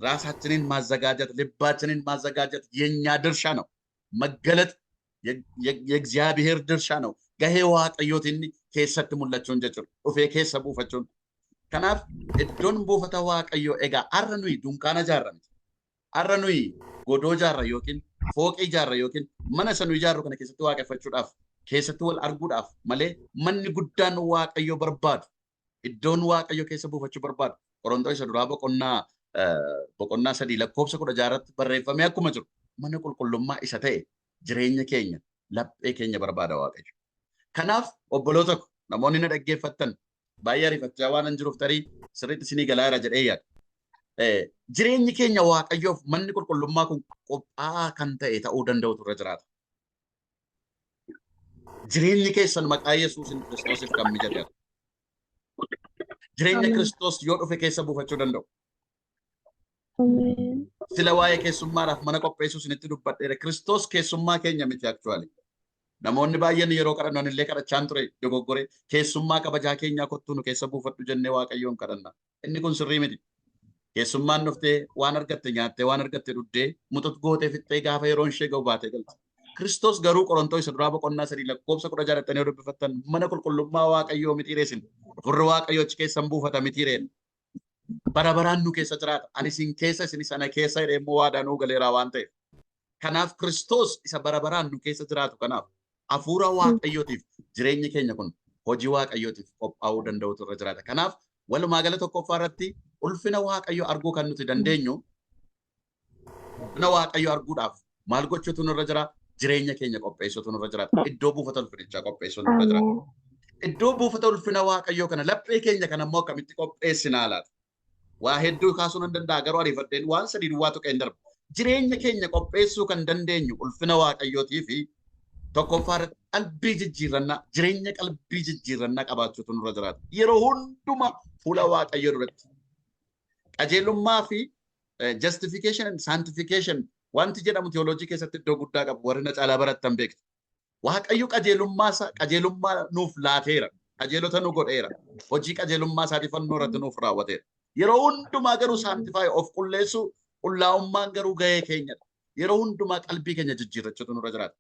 ራሳችንን ማዘጋጀት ልባችንን ማዘጋጀት የኛ ድርሻ ነው። መገለጥ የእግዚአብሔር ድርሻ ነው። ገሄ waaqayyootiin keessatti mul'achuun jechuudha. Dhufee keessa buufachuun. Kanaaf iddoon buufata waaqayyoo egaa har'a nuyi dunkaana ijaarra miti. Har'a nuyi godoo ijaarra yookiin fooqii ijaarra yookiin mana isa nuyi ijaarru kana keessatti waaqeffachuudhaaf keessatti wal arguudhaaf malee manni guddaan waaqayyoo barbaadu iddoon waaqayyoo keessa buufachuu barbaadu. Qorontoo isa duraa boqonnaa 3 lakkoofsa 16 barreeffamee akkuma jiru mana qulqullummaa isa ta'e jireenya keenya laphee keenya barbaada Waaqayyo. Kanaaf obboloota ko namoonni na dhaggeeffattan baay'ee ariifachaa waan hin jiruuf tarii sirriitti isinii galaara jedhee yaada. Jireenyi keenya Waaqayyoof manni qulqullummaa kun qophaa'aa kan ta'e ta'uu danda'utu irra jiraata. Jireenyi keessan maqaa Yesuusin Kiristoosiif kan mijate. Jireenya Kiristoos yoo dhufe keessa buufachuu danda'u. Sila waa'ee keessummaadhaaf mana qopheessuu isinitti dubbadheera. Kiristoos keessummaa keenya miti actually. Namoonni baay'een yeroo kadhannan illee kadhachaan ture dogoggore keessummaa kabajaa keenyaa kottuu nu keessa buufadhu jennee Waaqayyoon kadhanna. Inni kun sirrii miti. Keessummaan dhuftee waan argatte nyaattee waan argatte dhuddee muxut gootee fixxee gaafa yeroon ishee ga'u baatee galti. Kiristoos garuu Qorontoo isa duraa boqonnaa 3 lakkoofsa 16 yoo dubbifattan mana qulqullummaa Waaqayyoo mitiireessin. Furri Waaqayyoo achi keessan buufata mitiireen. Bara baraan nu keessa jiraata. Ani isin keessa isin sana keessa jedhee immoo waadaa nuu galeeraa waan ta'eef. Kanaaf Kiristoos isa bara baraan nu keessa jiraatu kanaaf hafuura Waaqayyootiif jireenyi keenya kun hojii Waaqayyootiif qophaa'uu danda'utu irra jiraata. Kanaaf walumaa gala tokkoffaa irratti ulfina Waaqayyoo arguu kan nuti dandeenyu ulfina Waaqayyoo arguudhaaf maal gochuutu nurra jira? Jireenya keenya qopheessuutu nurra jiraata. Iddoo buufata ulfinichaa qopheessuu nurra jiraata. Iddoo buufata ulfina Waaqayyoo kana laphee keenya kana immoo akkamitti qopheessinaa laata? Waa hedduu kaasuun hin danda'a garuu ariifadheen waan sadii duwwaa tokko hin darbu. Jireenya keenya qopheessuu kan dandeenyu ulfina Waaqayyootii fi tokkoffaa qalbii jijjiirannaa jireenya qalbii jijjiirannaa qabaachuutu nurra jiraata. Yeroo hundumaa fuula Waaqayyoo duratti qajeelummaa fi justification and sanctification wanti jedhamu teoloojii keessatti iddoo guddaa qabu warri na caalaa barattan beektu. Waaqayyo qajeelummaa nuuf laateera. Qajeelota nu godheera. Hojii qajeelummaa isaatii fannoo irratti nuuf raawwateera. Yeroo hundumaa garuu saantifaayee of qulleessuu qullaa'ummaan garuu gahee keenyadha. Yeroo hundumaa qalbii keenya jijjiirrachuutu nurra jiraata.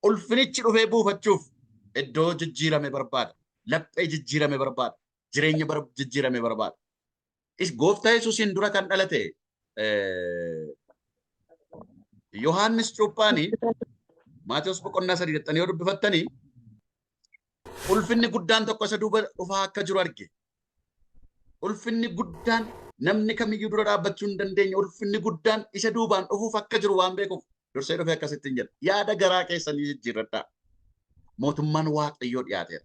Ulfinichi dhufee buufachuuf iddoo jijjiirame barbaada. Laphee jijjiirame barbaada. Jireenya jijjiirame barbaada. Gooftaa Yesuusiin dura kan dhalate Yohaannis Cuuphaanii Maatewos boqonnaa 3 jettanii yoo dubbifattanii ulfinni guddaan tokko isa duuba dhufaa akka jiru arge. Ulfinni guddaan namni kamiyyuu dura dhaabbachuu hin dandeenye ulfinni guddaan isa duubaan dhufuuf akka jiru waan beekuuf dursee dhufee akkasittiin jedha. Yaada garaa keessanii jijjiirradhaa. Mootummaan Waaqayyoo dhiyaateera.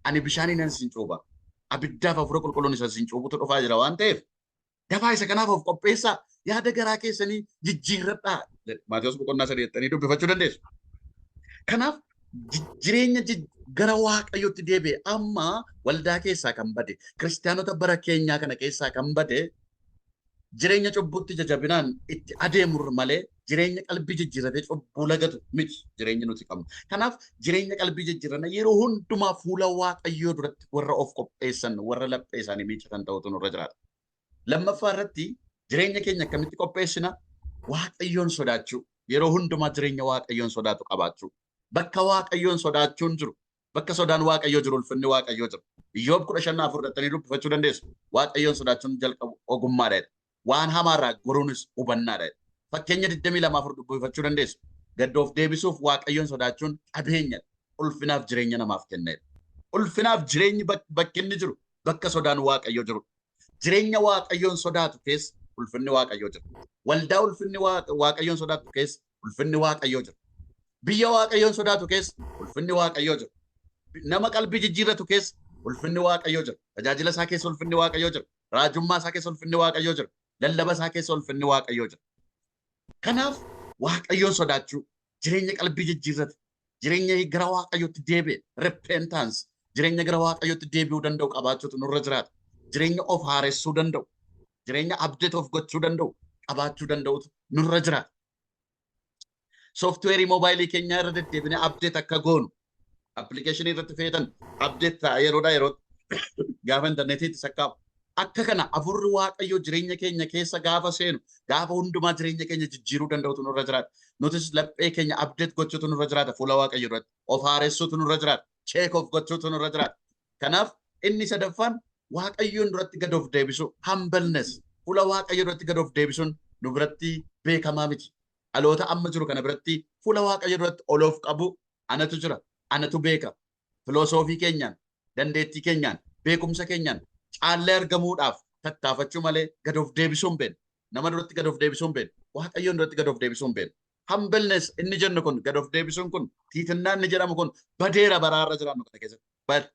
Ani bishaaniin nan isin cuuba. Abiddaaf hafuura qulqulluun isa isin cuubutu dhufaa jira waan ta'eef dafaa isa kanaaf of qopheessaa. Yaada garaa keessanii jijjiirradhaa. Maatewos boqonnaa 3 jettanii dubbifachuu dandeessu. Kanaaf jireenya gara Waaqayyootti deebi'e amma waldaa keessaa kan bade kiristaanota bara keenyaa kana keessaa kan bade jireenya cubbutti jajabinaan itti adeemu malee jireenya qalbii jijjiirratee cubbuu lagatu miti jireenya nuti qabnu. Kanaaf jireenya qalbii jijjiirranna yeroo hundumaa fuula Waaqayyoo duratti warra of qopheessan warra laphee isaanii miicatan ta'utu nurra jiraata. Lammaffaa irratti jireenya keenya akkamitti qopheessina? Waaqayyoon sodaachuu. Yeroo hundumaa jireenya Waaqayyoon sodaatu qabaachuu. Bakka Waaqayyoon sodaachuun jiru. Bakka sodaan Waaqayyoo jiru ulfinni Waaqayyoo jiru. Iyyoob 15 fudhatanii dubbifachuu dandeessu. Waaqayyoon sodaachuun jalqabu ogummaadha. Waan hamaarraa goruunis hubannaadha. Fakkeenya 22 dubbifachuu dandeessu. Gaddoof deebisuuf Waaqayyoon sodaachuun qabeenyadha. Ulfinaaf jireenya namaaf kennedha. Ulfinaaf jireenyi bakki inni jiru bakka sodaan Waaqayyoo jiru. Jireenya Waaqayyoon sodaatu keessa ulfinni Waaqayyoo jiru. Waldaa ulfinni Waaqayyoon sodaatu keessa ulfinni Waaqayyoo jiru. Biyya Waaqayyoon sodaatu keessa ulfinni Waaqayyoo jiru. Nama qalbii jijjiirratu keessa ulfinni Waaqayyoo jiru. Tajaajila isaa keessa ulfinni Waaqayyoo jiru. Raajummaa isaa keessa ulfinni Waaqayyoo jiru. Lallaba isaa keessa ulfinni Waaqayyoo jiru. Kanaaf Waaqayyoon sodaachuu jireenya qalbii jijjiirratu jireenya gara Waaqayyootti deebi'e repentance jireenya gara Waaqayyootti deebi'uu danda'u qabaachuutu nurra jiraata. Jireenya of haaressuu danda'u jireenya update of gochuu danda'u qabaachuu danda'utu nurra jiraata. Softweerii moobaayilii keenyaa irra deddeebinee update akka goonu appilikeeshinii irratti fayyadamu update ta'a yeroodhaa yerootti gaafa intarneetiitti sakkaabu. Akka kana afurri Waaqayyoo jireenya keenya keessa gaafa seenu gaafa hundumaa jireenya keenya jijjiiruu danda'utu nurra jiraata. Nutis laphee keenya update gochuutu nurra jiraata fuula Waaqayyoo irratti. Of haaressuutu nurra jiraata. Check of gochuutu nurra jiraata. Kanaaf inni sadaffaan Waaqayyoon duratti gad of deebisu humbleness fuula Waaqayyoo duratti gad of deebisuun nu biratti beekamaa miti. Dhaloota amma jiru kana biratti fuula Waaqayyoo duratti ol of qabu anatu jira. Anatu beeka. Filosoofii keenyaan, dandeettii keenyaan, beekumsa keenyaan caallee argamuudhaaf tattaafachuu malee gad of deebisuun beenu. Nama duratti gad of deebisuun beenu. Waaqayyoon duratti gad of deebisuun beenu. Humbleness inni jennu kun gad of deebisuun kun tiitinnaa inni jedhamu kun badeera baraarra jiraannu kana keessatti.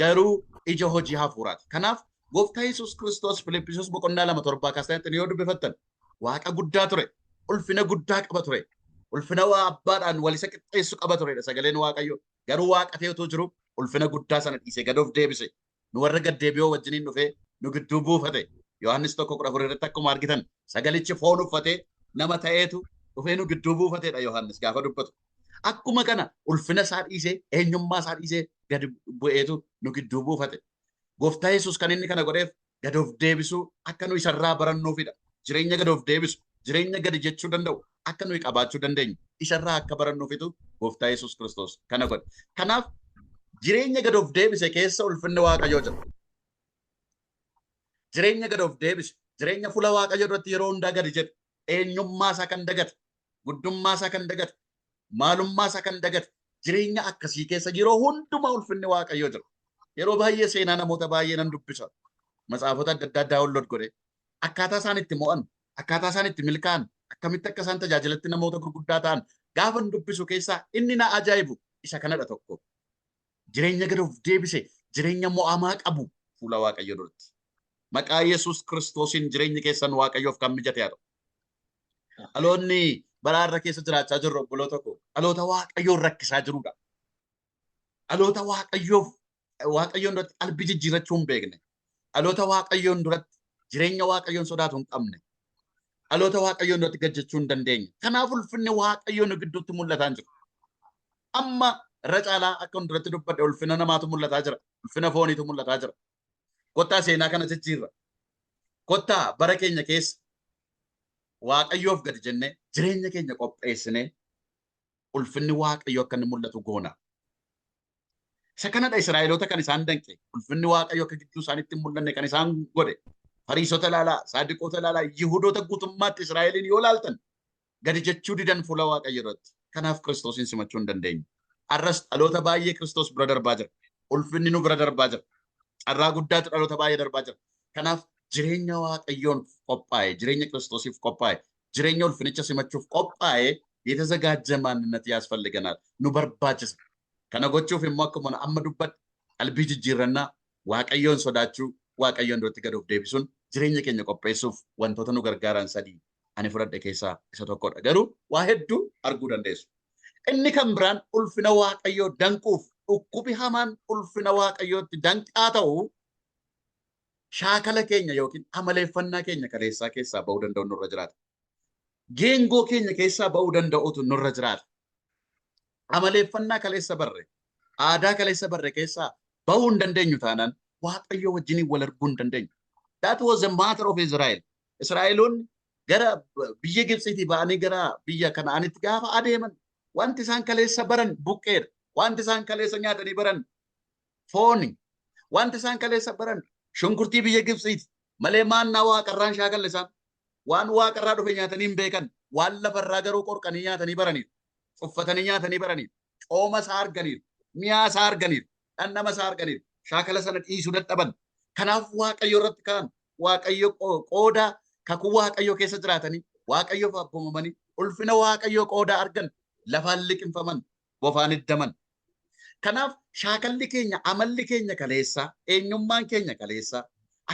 Garuu ija hojii hafuuraati. Kanaaf Gooftaa Yesuus Kiristoos Filiippisiyoos 2:7 kaasanii yoo dubbifattan Waaqa guddaa ture. Ulfina guddaa qaba ture. Ulfina waa abbaadhaan wal isa qixxeessu qaba turedha sagaleen Waaqayyoo. Garuu Waaqa ta'etu jiru ulfina guddaa sana dhiisee gad of deebise. Nu warra gad deebi'oo wajjiniin dhufee nu gidduu buufate. Yohaannis 1:14 irratti akkuma argitan sagalichi foon uffatee nama ta'eetu dhufee nu gidduu buufatedha Yohaannis gaafa dubbatu. Akkuma kana ulfina isaa dhiisee eenyummaa isaa dhiisee gad bu'eetu nu gidduu buufate. Gooftaa Yesuus kan inni kana godheef gad of deebisuu akka nu isarraa barannuufidha. Jireenya gad of deebisu jireenya gadi jechuu danda'u akka nuyi qabaachuu dandeenyu isarraa akka barannuufitu Gooftaa Yesuus Kiristoos kana godhe. Kanaaf jireenya gad of deebise keessa ulfinni Waaqayyoo jira. Jireenya gad of deebise jireenya fuula Waaqayyoo duratti yeroo hundaa gadi jedhe eenyummaa isaa kan dagate guddummaa isaa kan dagate maalummaa isaa kan dagate jireenya akkasii keessa yeroo hundumaa ulfinni Waaqayyoo jira. Yeroo baay'ee seenaa namoota baay'ee nan dubbisa. Matsaafota adda addaa daawunlood godhe akkaataa isaan itti mo'an akkaataa isaan itti milkaa'an akkamitti akka isaan tajaajilatti namoota gurguddaa ta'an gaafa dubbisu keessaa inni na ajaa'ibu isa kanadha tokko. Jireenya gad of deebise jireenya mo'amaa qabu fuula Waaqayyoo duratti. Maqaa Yesuus Kiristoosiin jireenyi keessan Waaqayyoof kan mijate haa ta'u. Dhaloonni baraarra keessa jiraachaa jirru obboloota koo dhaloota Waaqayyoon rakkisaa jirudha. Dhaloota Waaqayyoon duratti qalbii jijjiirrachuu hin beekne. Dhaloota Waaqayyoon duratti jireenya Waaqayyoon sodaatu hin qabne. Dhaloota Waaqayyoon duratti gajjachuu hin dandeenye. Kanaaf ulfinni Waaqayyoon gidduutti mul'ataa jiru. Amma irra caalaa akka duratti dubbadde ulfina namaatu mul'ataa jira. Ulfina fooniitu mul'ataa jira. Kottaa seenaa kana jijjiirra. Kottaa bara keenya keessa Waaqayyoof gadi jennee jireenya keenya qopheessinee ulfinni Waaqayyoo akka inni mul'atu goona. Isa kanadha Israa'eloota kan isaan danqe ulfinni Waaqayyoo akka gidduu isaaniitti mul'anne kan isaan godhe. Fariisota ilaalaa, Saadiqoota ilaalaa, Yihudoota guutummaatti Israa'eliin yoo ilaaltan gadi jechuu didan fuula Waaqayyoo irratti. Kanaaf Kiristoosin simachuu hin dandeenye. Arras dhaloota baay'ee Kiristoos bira darbaa jira. Ulfinni nu bira darbaa jira. Carraa guddaatu dhaloota baay'ee darbaa jira. Kanaaf jireenya Waaqayyoon qophaa'e, jireenya Kiristoosiif qophaa'e, jireenya ulfinicha simachuuf qophaa'e የተዘጋጀ ማንነት ያስፈልገናል nu barbaachisa. Kana gochuuf immoo akkuma amma dubbadde qalbii jijjiirrannaa Waaqayyoon sodaachuu Waaqayyoon duratti gad of deebisuun jireenya keenya qopheessuuf wantoota nu gargaaran sadii ani fudhadhe keessaa isa tokkodha. Garuu waa hedduu arguu dandeessu. Inni kan biraan ulfina Waaqayyoo danquuf dhukkubi hamaan ulfina Waaqayyootti danqaa ta'u shaakala keenya yookiin amaleeffannaa keenya kaleessaa keessaa ba'uu danda'u nurra jiraata. geengoo keenya keessaa ba'uu danda'utu nurra jiraata. Amaleeffannaa kaleessa barre, aadaa kaleessa barre keessaa ba'uu hin dandeenyu taanaan Waaqayyo wajjiniin wal arguu hin dandeenyu. That was a matter of Israel. Israa'eloonni gara biyya Gibxiitii ba'anii gara biyya Kana'aanitti gaafa adeeman wanti isaan kaleessa baran buqqeedha. Wanti isaan kaleessa nyaatanii baran fooni. Wanti isaan kaleessa baran shunkurtii biyya Gibxiiti. Malee maannaa waaqarraan shaakalle isaan. Waan waaqarraa dhufe nyaatanii hin beekan. Waan lafarraa garuu qorqanii nyaatanii baraniiru. Uffatanii nyaatanii baraniiru. Cooma isaa arganiiru. Mi'aa isaa arganiiru. Dhandhama isaa arganiiru. Shaakala sana dhiisuu dadhaban. Kanaaf Waaqayyo irratti ka'an. Waaqayyo qooda kakuu Waaqayyo keessa jiraatanii Waaqayyoof abboomamanii ulfina Waaqayyo qooda argan lafaan liqinfaman bofaan iddaman. Kanaaf shaakalli keenya amalli keenya kaleessa eenyummaan keenya kaleessa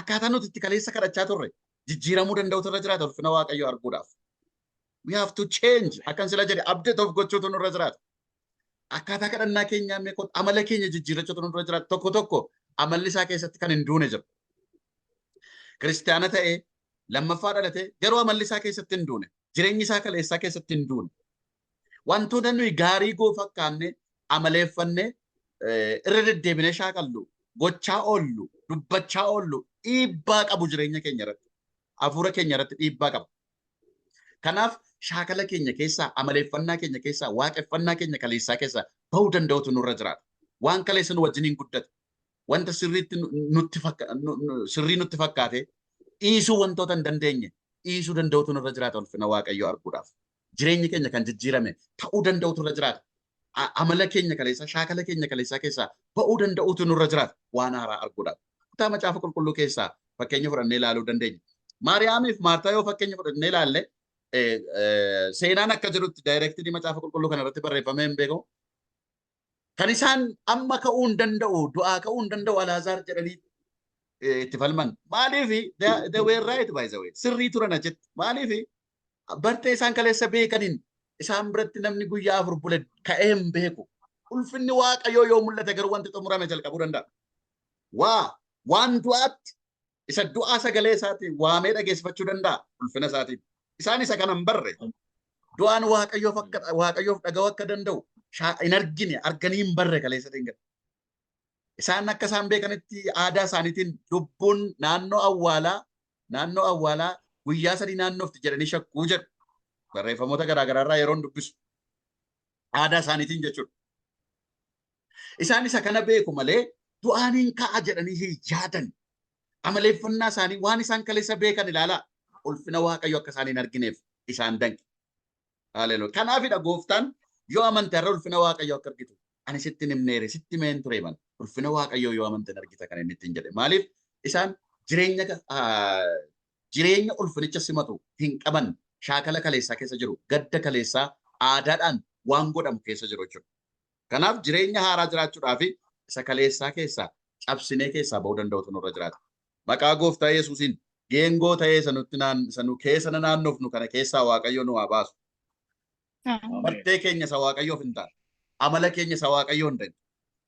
akkaataa nuti itti kaleessa kadhachaa turre jijjiiramuu danda'utu irra jiraata ulfina Waaqayyo arguudhaaf. We have to change. Akkan sila jedhe update of gochuutu nurra jiraata. Akkaataa kadhannaa keenyaa meeqoon amala keenya jijjiirachuutu nurra jiraata. Tokko tokko amalli isaa keessatti kan hin duune jira. Kiristaana ta'ee lammaffaa dhalatee garuu amalli isaa keessatti hin duune. Jireenyi isaa kaleessaa keessatti hin duune. Wantoota nuyi gaarii goo fakkaanne amaleeffanne irra deddeebinee shaakallu gochaa oollu dubbachaa oollu dhiibbaa qabu jireenya keenya irratti. Hafuura keenya irratti dhiibbaa qaba. Kanaaf shaakala keenya keessaa amaleeffannaa keenya keessaa waaqeffannaa keenya kaleessaa keessaa bahuu danda'utu nurra jiraata. Waan kaleessa nu wajjiniin guddate wanta sirrii nutti fakkaate dhiisuu wantoota hin dandeenye dhiisuu danda'utu nurra jiraata ulfina Waaqayyo arguudhaaf. Jireenyi keenya kan jijjiirame ta'uu danda'utu nurra jiraata. Amala keenya kaleessaa shaakala keenya kaleessaa keessaa bahuu danda'utu nurra jiraata waan haaraa arguudhaaf. Kutaa macaafa qulqulluu keessaa fakkeenya fudhannee ilaaluu dandeenya. Maariyaamiif Maartaa yoo fakkeenya fudhannee ilaalle seenaan akka jirutti daayirektii macaafa qulqulluu kana irratti barreeffamee hin beekamu. Kan isaan amma ka'uu hin danda'u, du'aa ka'uu hin danda'u Alaazaar jedhanii itti falman. Maaliifi they were right by the way. Sirrii turan achitti. Maaliifi bartee isaan kaleessa beekaniin isaan biratti namni guyyaa 4 bule ka'ee hin beeku. Ulfinni Waaqayyoo yoo mul'ate garuu wanti xumurame jalqabuu danda'a. Waan du'aatti isa du'aa sagalee isaatiin waamee dhageessifachuu danda'a ulfina isaatiin. Isaan isa kanan barre du'aan Waaqayyoof dhaga'uu akka danda'u hin argine arganii hin barre kaleessa dinga. Isaan akka isaan beekanitti aadaa isaaniitiin lubbuun naannoo awwaalaa guyyaa 3 naannoofti jedhanii shakkuu jedhu. Barreeffamoota garaagaraarraa yeroon dubbisu. Aadaa isaaniitiin jechuudha. Isaan isa kana beeku malee du'aaniin ka'a jedhanii hin yaadan. Amaleeffannaa isaanii waan isaan kaleessa beekan ilaalaa. Ulfina Waaqayyo akka isaan hin argineef isaan danqe. Haleluuyaa. Kanaafidha gooftaan yoo amante irra ulfina Waaqayyo akka argitu ani sitti hin himneere sitti meen ture man ulfina Waaqayyo yoo amante argita kan inni ittiin jedhe. Maaliif isaan jireenya ulfinicha simatu hin qaban shaakala kaleessaa keessa jiru gadda kaleessaa aadaadhaan waan godhamu keessa jiru jechuudha. Kanaaf jireenya haaraa jiraachuudhaaf isa kaleessaa keessaa cabsinee keessaa bahuu danda'utu nurra jiraata. Maqaa gooftaa Yesuusiin geengoo ta'ee sanu keessa naannofnu kana keessaa Waaqayyo nu haa baasu. Bartee keenya isa Waaqayyoof hin taane. Amala keenya isa Waaqayyoo hin danne.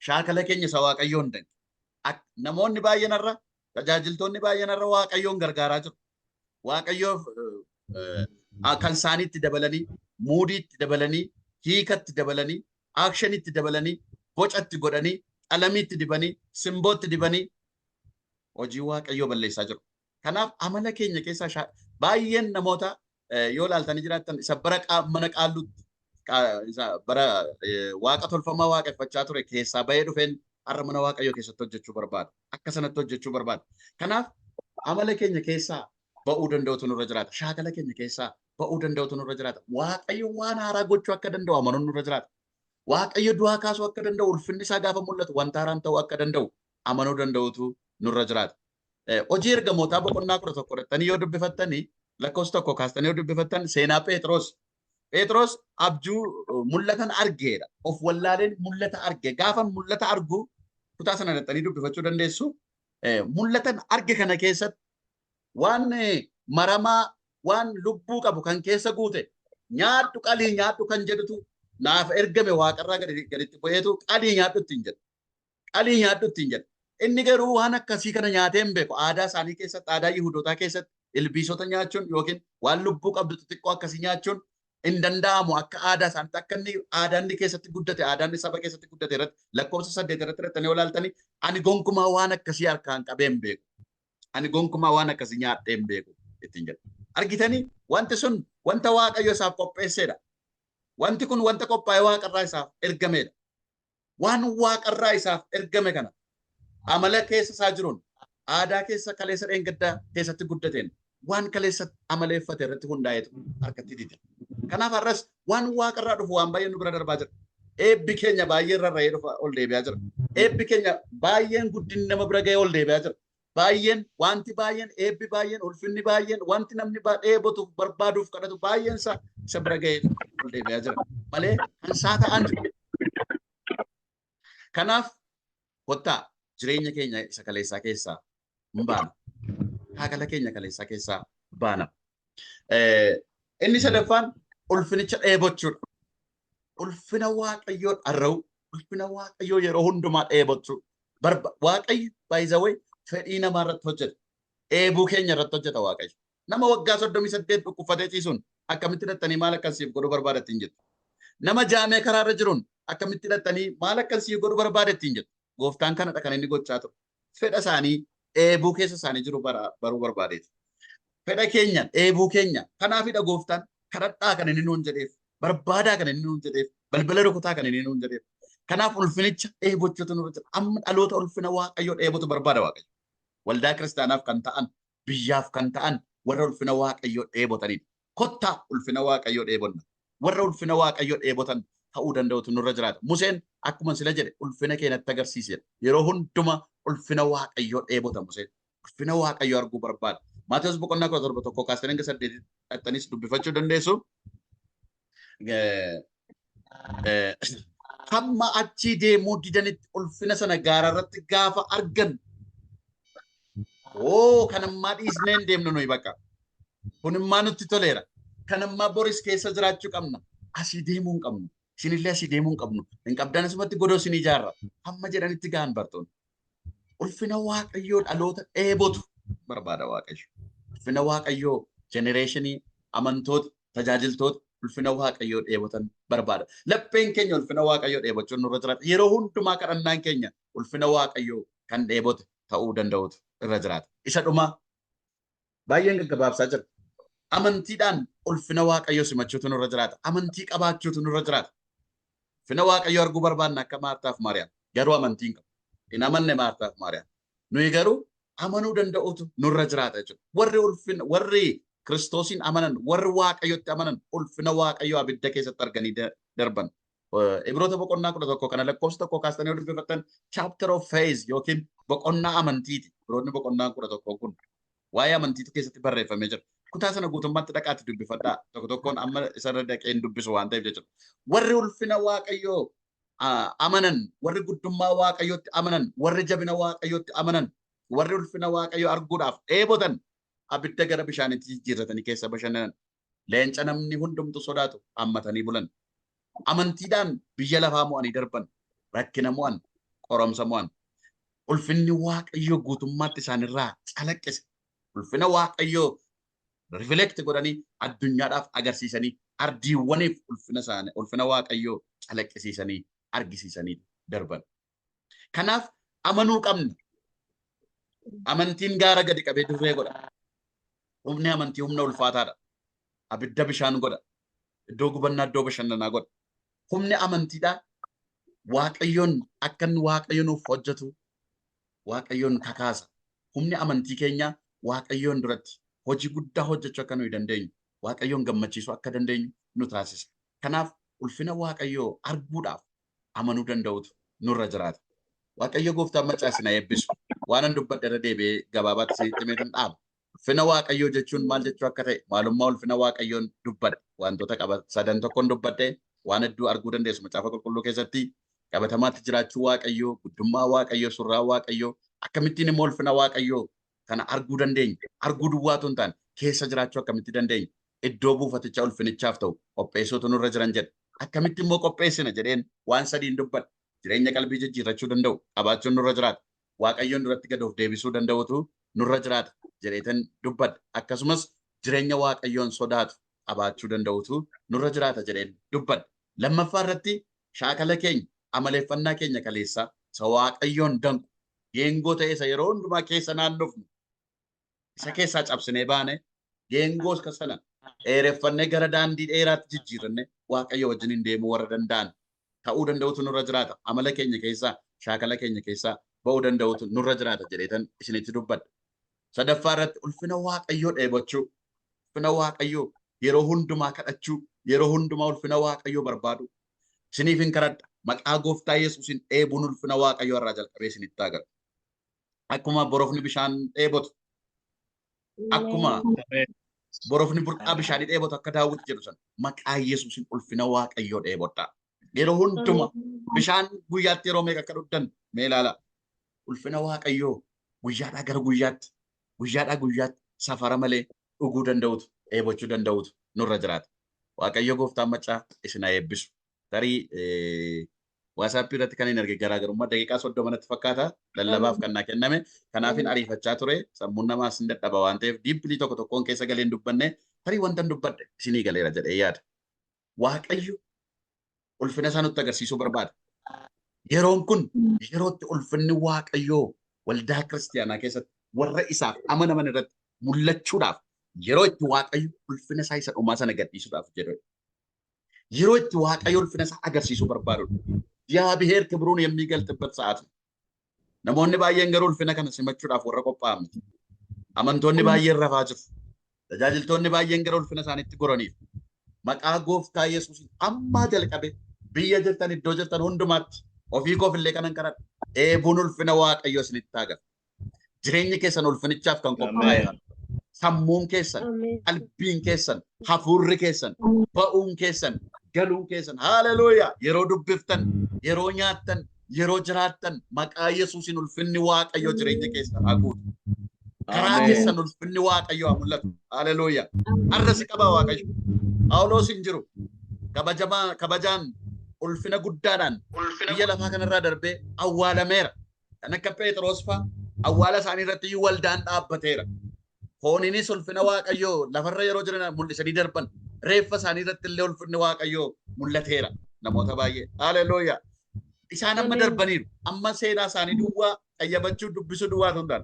Shaakala keenya isa Waaqayyoo hin danne. Namoonni baay'een irra tajaajiltoonni baay'een irra Waaqayyoon gargaaraa jiru. Waaqayyoof kan isaaniitti dabalanii, muudiitti dabalanii, hiikatti dabalanii, aakshaniitti dabalanii, bocatti godhanii, qalamiitti dibanii, simbootti dibanii hojii Waaqayyoo balleessaa jiru. Kanaaf amala keenya keessaa baay'een namoota yoo ilaaltanii jiraattan isa bara mana qaallutti bara waaqa tolfamaa waaqeffachaa ture keessaa bahee dhufeen har'a mana Waaqayyoo keessatti hojjechuu barbaada. Akka sanatti hojjechuu barbaada. Kanaaf amala keenya keessaa ba'uu danda'utu nurra jiraata. Shaakala keenya keessaa ba'uu danda'utu nurra jiraata. Waaqayyo waan haaraa gochuu akka danda'u amanuun nurra jiraata. Waaqayyo du'aa kaasuu akka danda'u ulfinni isaa gaafa mul'atu wanta haaraan ta'uu akka danda'u amanuu danda'utu nurra jiraata. Hojii ergamootaa boqonnaa 11 fudhattanii yoo dubbifattanii lakkoofsa 1 kaastanii yoo dubbifattan seenaa Phexros. Phexros abjuu mul'atan argeedha. Of wallaaleen mul'ata arge. Gaafa mul'ata argu kutaa sana dhattanii dubbifachuu dandeessu. Mul'atan arge kana keessatti waan maramaa waan lubbuu qabu kan keessa guute nyaadhu qalii nyaadhu kan jedhutu naaf ergame waaqarraa gaditti bu'eetu qalii nyaadhu ittiin jedha. Qalii nyaadhu ittiin jedha. Inni garuu waan akkasii kana nyaatee hin beeku. Aadaa isaanii keessatti, aadaa Yihuudootaa keessatti ilbiisota nyaachuun yookiin waan lubbuu qabdu xixiqqoo akkasii nyaachuun hin danda'amu akka aadaa isaaniitti akka inni aadaan inni keessatti guddate aadaan saba keessatti guddate irratti lakkoofsa 8 irratti irratti ilaaltanii ani gonkumaa waan akkasii harkaan qabeen beeku. Ani gonkumaa waan akkasii nyaadheen beeku ittiin jedhu. Argitanii wanti sun wanta Waaqayyo isaaf qopheessedha. Wanti kun wanta qophaa'ee Waaqarraa isaaf ergamedha. Waan Waaqarraa isaaf ergame kana amala keessa isaa jiruun aadaa keessa kaleessa dheengaddaa keessatti guddateen waan kaleessa amaleeffate irratti hundaa'etu harkatti dide. Kanaaf har'as waan Waaqarraa dhufu waan baay'een nu bira darbaa jira. Eebbi keenya baay'een rarra'ee dhufa ol deebi'aa jira. Eebbi keenya baay'een guddinni nama bira ga'ee ol deebi'aa jira. Baay'een wanti baay'een eebbi baay'een ulfinni baay'een wanti namni dheebotuuf barbaaduuf kadhatu baay'een isa bira ga'ee ol deebi'aa jira. Malee kan isaa ta'an jiru. Kanaaf kottaa jireenya keenya isa kaleessaa keessaa hin baana. Haakala keenya kaleessaa keessaa baana. Inni sadaffaan ulfinicha dheebochuudha. Ulfina Waaqayyoo dharra'u, ulfina Waaqayyoo yeroo hundumaa dheebochuu. Waaqayyo baay'izawee fedhii namaa irratti hojjeta. Eebuu keenya irratti hojjeta Waaqayyo. Nama waggaa 38 dhukkubfatee ciisuun akkamitti hidhattanii maal akkasiif godhuu barbaadattiin jettu. Nama jaamee karaarra jiruun akkamitti hidhattanii maal akkasiif godhuu barbaadattiin jettu. Gooftaan kanadha kan inni gochaa ture. Fedha isaanii eebuu keessa isaanii jiru baruu barbaadeeti. Fedha keenya eebuu keenya kanaafidha gooftaan kadhadhaa kan inni nuun jedheef barbaadaa kan inni nuun jedheef balbala rukutaa kan inni nuun jedheef. Kanaaf ulfinicha dheebochuutu nurra jira. Amma dhaloota ulfina Waaqayyoo dheebotu barbaada Waaqayyo. Waldaa kiristaanaaf kan ta'an biyyaaf kan ta'an warra ulfina Waaqayyoo dheebotanidha. Kottaa ulfina Waaqayyoo dheebonna. Warra ulfina Waaqayyoo dheebotan ta'uu danda'utu nurra jiraata. Museen akkuma sila jedhe ulfina keenyatti agarsiisedha. Yeroo hunduma ulfina Waaqayyoo dheebota Museen. Ulfina Waaqayyoo arguu barbaada. Maatiyus boqonnaa 17 kaastanii hanga 8 dhattanis dubbifachuu dandeessu. Hamma achii deemuu didanitti ulfina sana gaararratti gaafa argan. Kan ammaa dhiisnee hin deemnu nuyi bakka. Kun immoo nutti toleera. Kan ammaa boris keessa jiraachuu qabna. Asii deemuu hin qabnu. Isinillee asii deemuu hin qabnu. Hin qabdan asumatti godoo isin ijaarra. Hamma jedhanitti gahan bartoonni. Ulfina Waaqayyoo dhaloota dheebotu barbaada Waaqayyo. Ulfina Waaqayyoo jenereeshinii amantoota tajaajiltoota ulfina Waaqayyoo dheebotan barbaada. Lapheen keenya ulfina Waaqayyoo dheebochuun nurra jiraata. Yeroo hundumaa kadhannaan keenya ulfina Waaqayyoo kan dheebote ta'uu danda'utu irra jiraata. Isa dhumaa baay'een gaggabaabsaa jira. Amantiidhaan ulfina Waaqayyoo simachuutu nurra jiraata. Amantii qabaachuutu nurra jiraata. Ulfina Waaqayyoo arguu barbaadna akka Maartaaf Maariyaam. Garuu amantiin qabu. Hin amanne Maartaaf Maariyaam. Nuyi garuu amanuu danda'utu nurra jiraata jechuudha. Warri Kiristoosiin amanan, warri Waaqayyotti amanan ulfina Waaqayyoo abidda keessatti arganii darban. Ibroota boqonnaa 11 kana lakkoofsa 1 kaastanii dubbifattan chapter of faith yookiin boqonnaa amantiiti. Ibroonni boqonnaa 11 kun waa'ee amantiitu keessatti barreeffamee jira. Kutaa sana guutummaatti dhaqaatti dubbifadhaa. Tokko tokkoon amma isarra dhaqeen dubbisu waan ta'eef jechuudha. Warri ulfina Waaqayyoo amanan, warri guddummaa Waaqayyootti amanan, warri jabina Waaqayyootti amanan, warri ulfina Waaqayyoo arguudhaaf dheebotan abidda gara bishaanitti jijjiirratanii keessa bashannanan. Leenca namni hundumtu sodaatu hammatanii bulan. Amantiidhaan biyya lafaa mo'anii darban. Rakkina mo'an, qoromsa mo'an. Ulfinni Waaqayyoo guutummaatti isaanirraa calaqqise. Ulfina Waaqayyoo reflect godhanii addunyaadhaaf agarsiisanii ardiiwwaniif ulfina Waaqayyoo calaqqisiisanii argisiisanii darban. Kanaaf amanuu qabna. Amantiin gaara gadi qabee dirree godha. Humni amantii humna ulfaataadha. Abidda bishaan godha. Iddoo gubannaa iddoo bashannanaa godha. Humni amantiidhaa Waaqayyoon akka inni Waaqayyo nuuf hojjetu Waaqayyoon kakaasa. Humni amantii keenya Waaqayyoon duratti hojii guddaa hojjechuu akka nuyi dandeenyu, Waaqayyoon gammachiisuu akka dandeenyu nu taasisa. Kanaaf ulfina Waaqayyoo arguudhaaf amanuu danda'utu nurra jiraata. Waaqayyo gooftaan macaasina eebbisu. Waan an dubbadhe irra deebi'ee gabaabaatti sitti dhaaba. Ulfina Waaqayyoo jechuun maal jechuu akka ta'e maalummaa ulfina Waaqayyoon dubbadhe. Wantoota sadan tokkoon dubbadhe waan hedduu arguu dandeessu macaafa qulqulluu keessatti qabatamaatti jiraachuu Waaqayyoo, guddummaa Waaqayyoo, surraa Waaqayyoo, akkamittiin immoo ulfina Waaqayyoo kana arguu dandeenya. Arguu duwwaatu hin taane keessa jiraachuu akkamitti dandeenya. Iddoo buufatichaa ulfinichaaf ta'u qopheessuutu nurra jiran jedha. Akkamitti immoo qopheessina jedheen waan sadiin dubbadhe. Jireenya qalbii jijjiirrachuu danda'u qabaachuun nurra jiraata. Waaqayyoon duratti gad of deebisuu danda'utu nurra jiraata. jedheetan dubbadha. Akkasumas jireenya waaqayyoon sodaatu qabaachuu danda'utu nurra jiraata jedheen dubbadha. Lammaffaa irratti shaakala keenya amaleeffannaa keenya kaleessaa isa waaqayyoon danqu geengoo ta'e isa yeroo hundumaa keessa naannofnu isa keessaa cabsinee baane geengoo sana dheereffannee gara daandii dheeraatti jijjiirannee waaqayyo wajjin deemuu warra danda'an ta'uu danda'utu nurra jiraata. Amala keenya keessaa shaakala keenya keessaa ba'uu danda'utu nurra jiraata jedheetan isinitti dubbadha. Sadaffaa irratti ulfina waaqayyoo dheebochuu, ulfina waaqayyoo yeroo hundumaa kadhachuu, yeroo hundumaa ulfina waaqayyoo barbaadu. Isiniif hin kadhadha. Maqaa gooftaa Yesuusin dheebuun ulfina waaqayyoo irraa jalqabee isinitti agarra. Akkuma borofni bishaan dheebotu, akkuma borofni burqaa bishaanii dheebotu akka Daawit jedhu sana maqaa Yesuusin ulfina waaqayyoo dheebodhaa. Yeroo hundumaa bishaan guyyaatti yeroo meeqa akka dhugdan mee ilaala. Ulfina waaqayyoo guyyaadhaa gara guyyaatti safara malee dhuguu danda'utu dheebochuu danda'utu nurra jiraata. Waaqayyo gooftaan macaa isin haa eebbisu. Tarii WhatsApp irratti kan hin arge garaagarummaa daqiiqaa 30 natti fakkaata. Lallabaaf kan naa kenname. Kanaafin ariifachaa ture. Sammuun namaas hin dadhaba waan ta'eef diippilii tokko tokkoon keessa galee hin dubbanne tarii wanta hin dubbadde isinii galeera jedhee yaada. Waaqayyo ulfina isaa nutti agarsiisuu barbaada. Yeroon kun yerootti ulfinni waaqayyoo waldaa kiristaanaa keessatti warra isaaf amanaman irratti mul'achuudhaaf yeroo itti waaqayyo ulfina isaa isa dhumaa sana gadhiisuudhaaf jedhu. Yeroo itti waaqayyo ulfina isaa agarsiisuu barbaadudha. እግዚአብሔር ክብሩን የሚገልጥበት ሰዓት ነው። namoonni baay'een garuu ulfina kana simachuudhaaf warra qophaa'an miti. Amantoonni baay'een rafaa jiru. Tajaajiltoonni baay'een gara ulfina isaaniitti goraniif maqaa gooftaa Yesuusin ammaa jalqabe biyya jirtan iddoo jirtan hundumaatti ofii koofillee kanan kadhadha. Dheebuun ulfina waaqayyoo isinitti agarra. Jireenyi keessan ulfinichaaf kan qophaa'e sammuun keessan, qalbiin keessan, hafuurri keessan, ba'uun keessan, galuun keessan. Haleluuyaa! Yeroo dubbiftan, yeroo nyaattan, yeroo jiraattan maqaa Yesuusin ulfinni waaqayyoo jireenya keessan haa guutu. Karaa keessan ulfinni waaqayyoo haa mul'atu. Haleluuyaa! Arrasi qaba waaqayyo. Phaawulos hin jiru. Kabajaan ulfina guddaadhaan biyya lafaa kanarraa darbee awwaalameera. Kan akka Phexros fa'aa awwaala isaanii irratti waldaan dhaabbateera. Fooniinis ulfina waaqayyoo lafarra yeroo jiran mul'isanii darban reeffa isaanii irratti illee ulfinni waaqayyoo mul'ateera namoota baay'ee. Haleluuyaa! Isaan amma darbaniiru. Amma seenaa isaanii duwwaa qayyabachuu dubbisuu duwwaa hundaan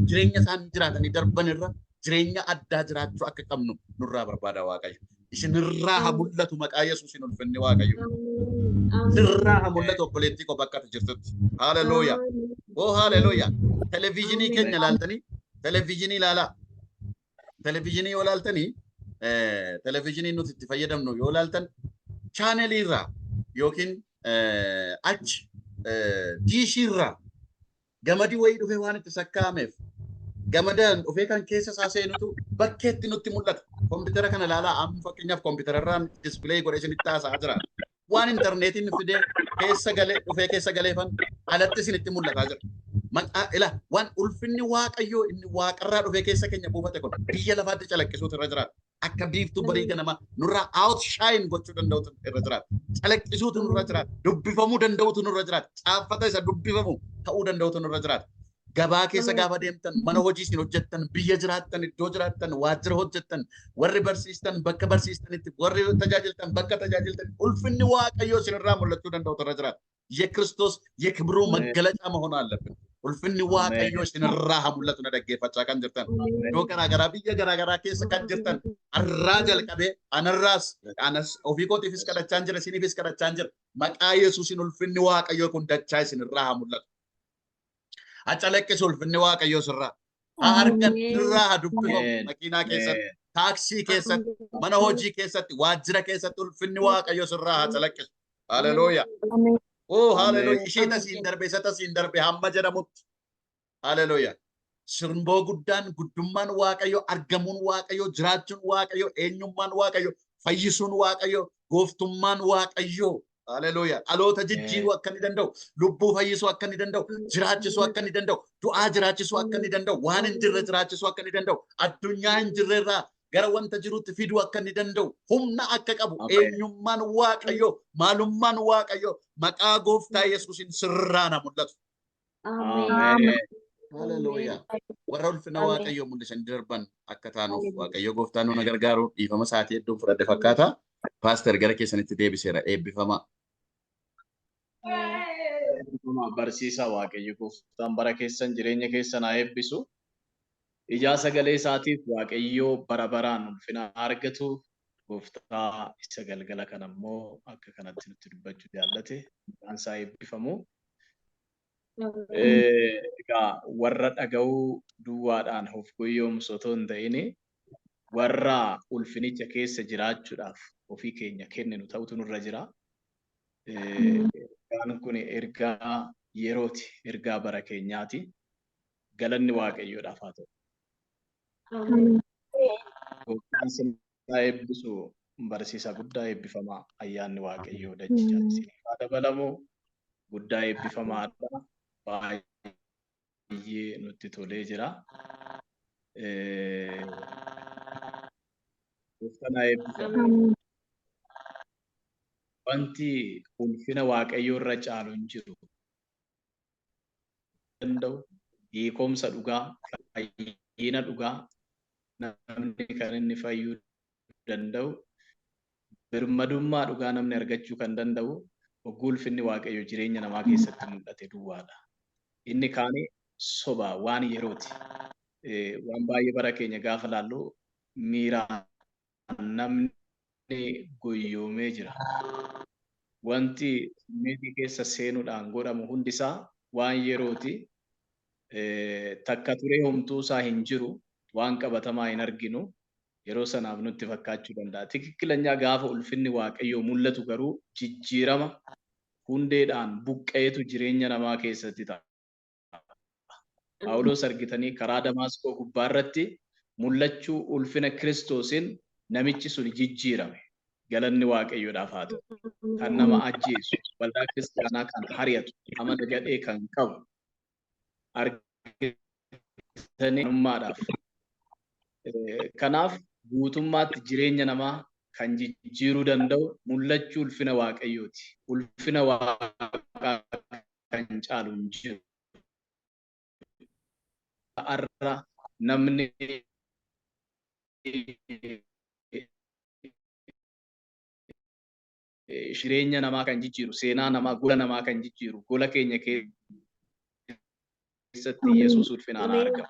jireenya isaan jiraatanii darbanirra jireenya addaa jiraachuu akka qabnu nurraa barbaada waaqayyo. Isinirraa haa mul'atu maqaa Yesuusin ulfinni waaqayyo. Sirraa haa mul'atu obboleettii koo bakka ati jirtutti. Haleluuyaa! Oh haleluuyaa! Televiizyinii keenya ilaaltanii televiizyinii ilaalaa. Televiizyinii yoo ilaaltanii televiizyinii nuti itti fayyadamnu yoo ilaaltan chaanelii irraa yookiin achi diishii irraa gamadii wayii dhufee waan itti sakkaa'ameef gamadaan dhufee kan keessa isaa seenutu bakkeetti nutti mul'ata. Kompiitara kana ilaalaa amma fakkeenyaaf kompiitararraan dispileey godhee isinitti haasa'aa jira. Waan intarneetiin fidee keessa galee dhufee keessa galeefan alatti isinitti mul'ataa jira. Maqaa ila waan ulfinni waaqayyoo inni waaqarraa dhufee keessa keenya buufate kun biyya lafaatti calaqqisuutu irra jiraata. Akka biiftuu barii ganama nurraa outshine gochuu danda'utu irra jiraata. Calaqqisuutu nurra jiraata. Dubbifamuu danda'utu nurra jiraata. Caaffata isa dubbifamu ta'uu danda'utu nurra jiraata. Gabaa keessa gaafa deemtan, mana hojii isin hojjettan, biyya jiraattan, iddoo jiraattan, waajjira hojjettan, warri barsiistan bakka barsiistanitti, warri tajaajiltan bakka tajaajiltan, ulfinni waaqayyoo isinirraa mul'achuu danda'utu irra jiraata. የክርስቶስ የክብሩ መገለጫ መሆን አለብን። ulfinni waaqayyoo isinirraa haa mul'atu na dhaggeeffachaa kan jirtan. Iddoo garaagaraa biyya garaagaraa keessa kan jirtan arraa jalqabee anarraas ofii kootiifis kadhachaan jira isiniifis kadhachaan jira. Maqaa Yesuusin ulfinni waaqayyoo kun dachaa isinirraa haa mul'atu. Acalaqqisu ulfinni waaqayyoo sirraa. Haa argan irraa haa dubbifamu makiinaa keessatti, taaksii keessatti, mana hojii keessatti, waajjira keessatti ulfinni waaqayyoo sirraa haa calaqqisu. Haleluuyaa. Oh, hallelujah. Isheen asiin darbe, isa asiin darbe hamma jedhamutti. Hallelujah. Sirboo guddaan, guddummaan waaqayyo, argamuun waaqayyo, jiraachuun waaqayyo, eenyummaan waaqayyo, fayyisuun waaqayyo, gooftummaan waaqayyo. Hallelujah. Dhaloota jijjiiruu akka inni danda'u, lubbuu fayyisuu akka inni danda'u, jiraachisuu akka inni danda'u, du'aa jiraachisuu akka inni danda'u, waan hin jirre jiraachisuu akka inni danda'u, addunyaa hin jirrerraa gara wanta jirutti fiduu akka inni danda'u, humna akka qabu, eenyummaan waaqayyo, maalummaan waaqayyo, maqaa gooftaa Yesuusin sirraa na mul'atu. Hallelujah. Warra ulfina Waaqayyoo mul'isan darban akka taanuuf Waaqayyo gooftaan nu gargaaru dhiifama isaatii hedduun fudhadhe fakkaata. Paaster gara keessanitti deebiseera eebbifama. Barsiisaa Waaqayyo gooftaan bara keessan jireenya keessan haa eebbisu. Ijaa sagalee isaatiif Waaqayyoo bara baraan ulfina argatu. Gooftaa isa galgala kan ammoo akka kanatti nutti dubbachuu jaallate maqaan isaa eebbifamu. Egaa warra dhaga'uu duwwaadhaan of goyyoomsu otoo hin ta'in warra ulfinicha keessa jiraachuudhaaf ofii keenya kenninu ta'utu nurra jira. Ergaan kun ergaa yerooti, ergaa bara keenyaati. Galanni Waaqayyoodhaaf haa ta'u. Gooftaan sinaa eebbisu barsiisa guddaa eebbifamaa ayyaanni Waaqayyoo dachaa haa dabalamu guddaa eebbifamaadha. Baay'ee nutti tolee jira. Gooftaan haa eebbifamu. Wanti ulfina Waaqayyoo irra caalu hin jiru. Danda'u hiikomsa dhugaa, fayyina dhugaa namni kan inni fayyuu danda'u, birmadummaa dhugaa namni argachuu kan danda'u hogguu ulfinni Waaqayyoo jireenya namaa keessatti mul'ate duwwaadha. Inni kaanii soba waan yerooti. Waan baay'ee bara keenya gaafa laallu miiraan namni goyyoomee jira. Wanti meetii keessa seenuudhaan godhamu hundisaa waan yerooti. Takka turee homtuu isaa hin jiru, waan qabatamaa hin arginu. Yeroo sanaaf nutti fakkaachuu danda'a. Tikkilanyaa gaafa ulfinni Waaqayyoo mul'atu garuu jijjiirama hundeedhaan buqqeetu jireenya namaa keessatti ta'a. Phaawulos argitanii karaa Damaasqoo gubbaa irratti mul'achuu ulfina Kiristoosiin namichi sun jijjiirame. Galanni Waaqayyoodhaaf haa ta'u. Kan nama ajjeesu, waldaa kiristaanaa kan hari'atu, amala gadhee kan qabu argitanii dhummaadhaaf. Kanaaf guutummaatti jireenya namaa kan jijjiiruu danda'u mul'achuu ulfina Waaqayyooti. Ulfina Waaqaa kan caalu hin jiru. Har'a namni jireenya namaa kan jijjiiru, seenaa namaa, gola namaa kan jijjiiru, gola keenya keessatti Yesuus ulfinaan argama.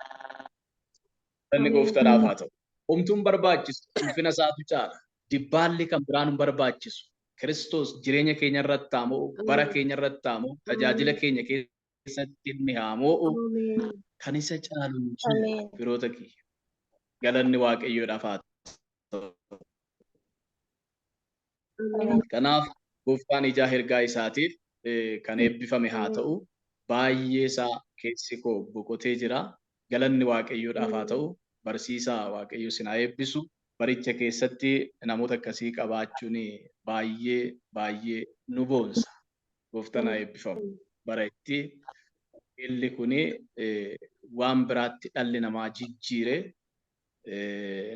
Inni gooftaadhaaf haa ta'u. Homtuun barbaachisu ulfina isaatu caala. Dibbaalli kan biraan hin barbaachisu. Kiristoos jireenya keenya irratti haa mo'u, bara keenya irratti haa mo'u, tajaajila keenya keessatti inni haa mo'u. Kan isa caalu hin jiru firoota kiyya. Galanni Waaqayyoodhaaf haa ta'u. Kanaaf gooftaan ijaa ergaa isaatiif kan eebbifame haa ta'u. Baay'ee isaa keessi koo boqotee jira. Galanni Waaqayyoodhaaf haa ta'u. Barsiisaa Waaqayyo sinaa eebbisu. Baricha keessatti namoota akkasii qabaachuun baay'ee nu boonsa. Gooftaan haa eebbifamu. Bara itti illi kuni waan biraatti dhalli namaa jijjiire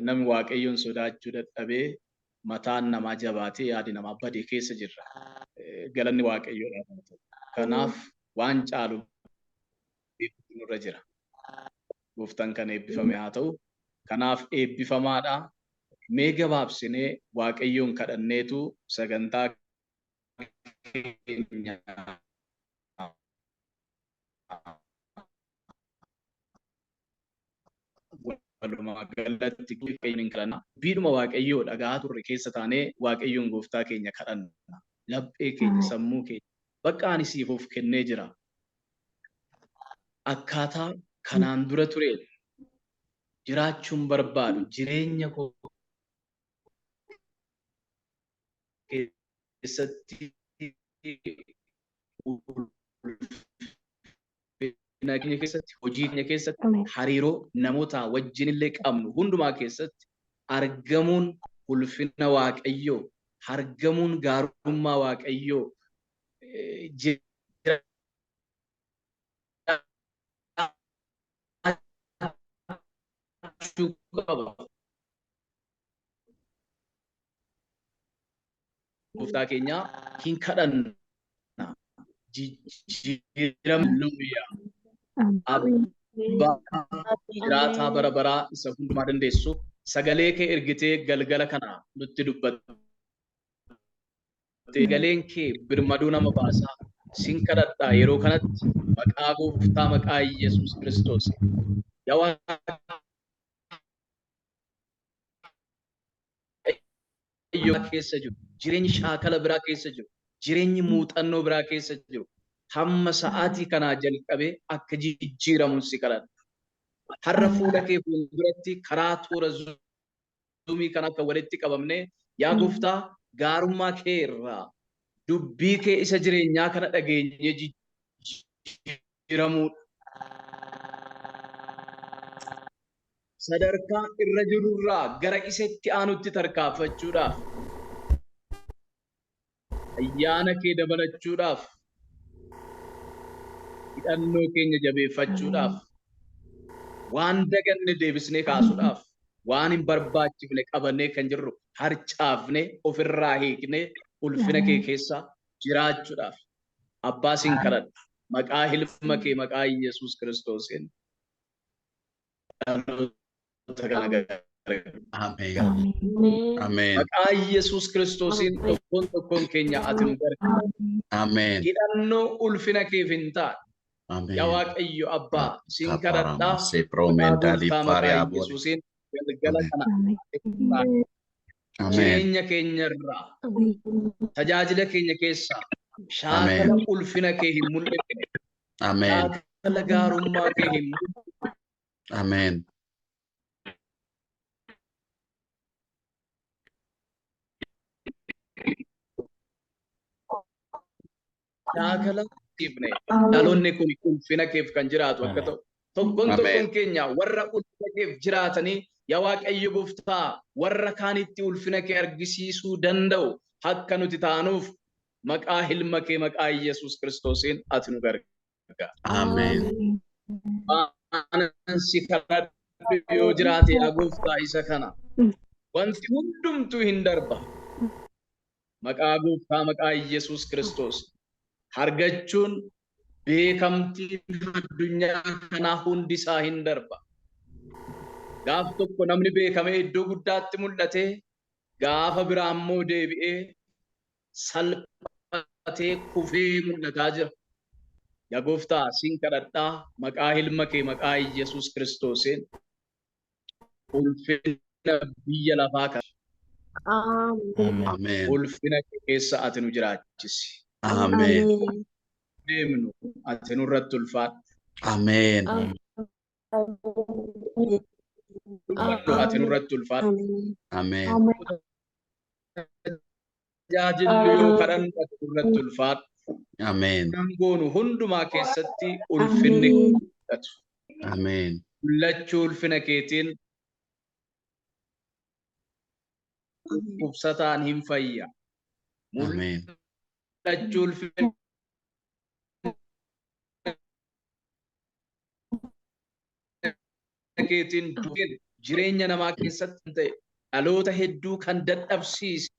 namni Waaqayyoon sodaachuu dadhabee mataan namaa jabaatee yaadi namaa badee keessa jirra. Galanni Waaqayyoodhaaf haa ta'u. Kanaaf waan caalu nurra jira. Gooftaan kan eebbifame haa ta'u. Kanaaf eebbifamaadha. Mee gabaabsinee Waaqayyoon kadhanneetu sagantaa keenya walumaa galatti Waaqayyoon kadhanna. Biiduma Waaqayyoo dhagaa turre keessa taanee Waaqayyoon gooftaa keenya kadhanna. Laphee keenya, sammuu keenya bakka ani siif of kennee jira. Akkaataa kanaan dura ture jiraachuun barbaadu jireenya koo keessatti keenya keessatti, hojii keenya keessatti, hariiroo namoota wajjin illee qabnu hundumaa keessatti argamuun ulfina Waaqayyoo, argamuun gaarummaa Waaqayyoo gooftaa keenya hin kadhanna. Jijjiirama. Hallelujaa. jiraataa bara baraa isa hundumaa dandeessu sagalee kee ergitee galgala kana nutti dubbatte. Sagaleen kee birmaduu nama baasaa sin kadhadhaa yeroo kanatti maqaa gooftaa maqaa Yesuus Kiristoos. Yaa Waaqayyo keessa jiru, jireenyi shaakala biraa keessa jiru, jireenyi muuxannoo biraa keessa jiru. Hamma sa'aatii kanaa jalqabee akka jijjiiramuun si kadhadha. Har'a fuula kee fuulduratti karaa toora zuumii kan akka walitti qabamne yaa gooftaa gaarummaa kee irraa dubbii kee isa jireenyaa kana dhageenye jijjiiramuu sadarkaa irra jirurraa gara isatti aanutti tarkaanfachuudhaaf ayyaana kee dabalachuudhaaf hidhannoo keenya jabeeffachuudhaaf waan daganne deebisnee kaasuudhaaf waan hin barbaachifne qabannee kan jirru harcaafne ofirraa hiikne ulfina kee keessa jiraachuudhaaf abbaa sin kadhadha maqaa ilma kee maqaa Yesuus Kiristoosiin. Ameen. Maqaa Yesuus Kiristoosiin tokkoon keenya ati nu gargaari. Ameen. Hidhannoo ulfina keef hin taane. Yaa Waaqayyo abbaa sin kadhadhaa maqaa Yesuusiin galgala kana jireenya keenya irraa tajaajila keenya keessaa shaakala ulfina kee hin mul'ifne shaakala gaarummaa kee hin mul'ifne. Ameen. Shaakala ifne dhaloonni kun ulfina keef kan jiraatu akka ta'u tokkoon keenya warra ulfina keef jiraatanii yaa Waaqayyo gooftaa warra kaanitti ulfina kee argisiisuu danda'u akka nuti taanuuf maqaa ilma kee maqaa Yesuus Kiristoosiin ati nu gargaari. Ameen. Si kadhadhu yoo jiraate yaa gooftaa isa kana wanti hundumtuu hin darba maqaa gooftaa maqaa Yesuus Kiristoos argachuun beekamtii addunyaa kanaa hundi isaa hin darba. Gaaf tokko namni beekamee iddoo guddaatti mul'ate gaafa biraa immoo deebi'ee salphatee kufee mul'ataa jira. Yaa gooftaa sin kadhadhaa maqaa ilma kee maqaa Yesuus Kiristoosiin ulfina biyya lafaa kana ulfina keessa ati nu jiraachisi. Ameen. Deemnu ati nurratti ulfaadhu. Ameen. Ati nurratti ulfaadhu. Ameen. Tajaajillu yoo kadhannu ati nurratti ulfaadhu. Ameen. Kan goonu hundumaa keessatti ulfinni mul'atu. Ameen. Mul'achuu ulfina keetiin qubsataan hin fayya. Ameen. Mul'achuu ulfina keetiin jireenya namaa keessatti ta'e dhaloota hedduu kan dadhabsiise.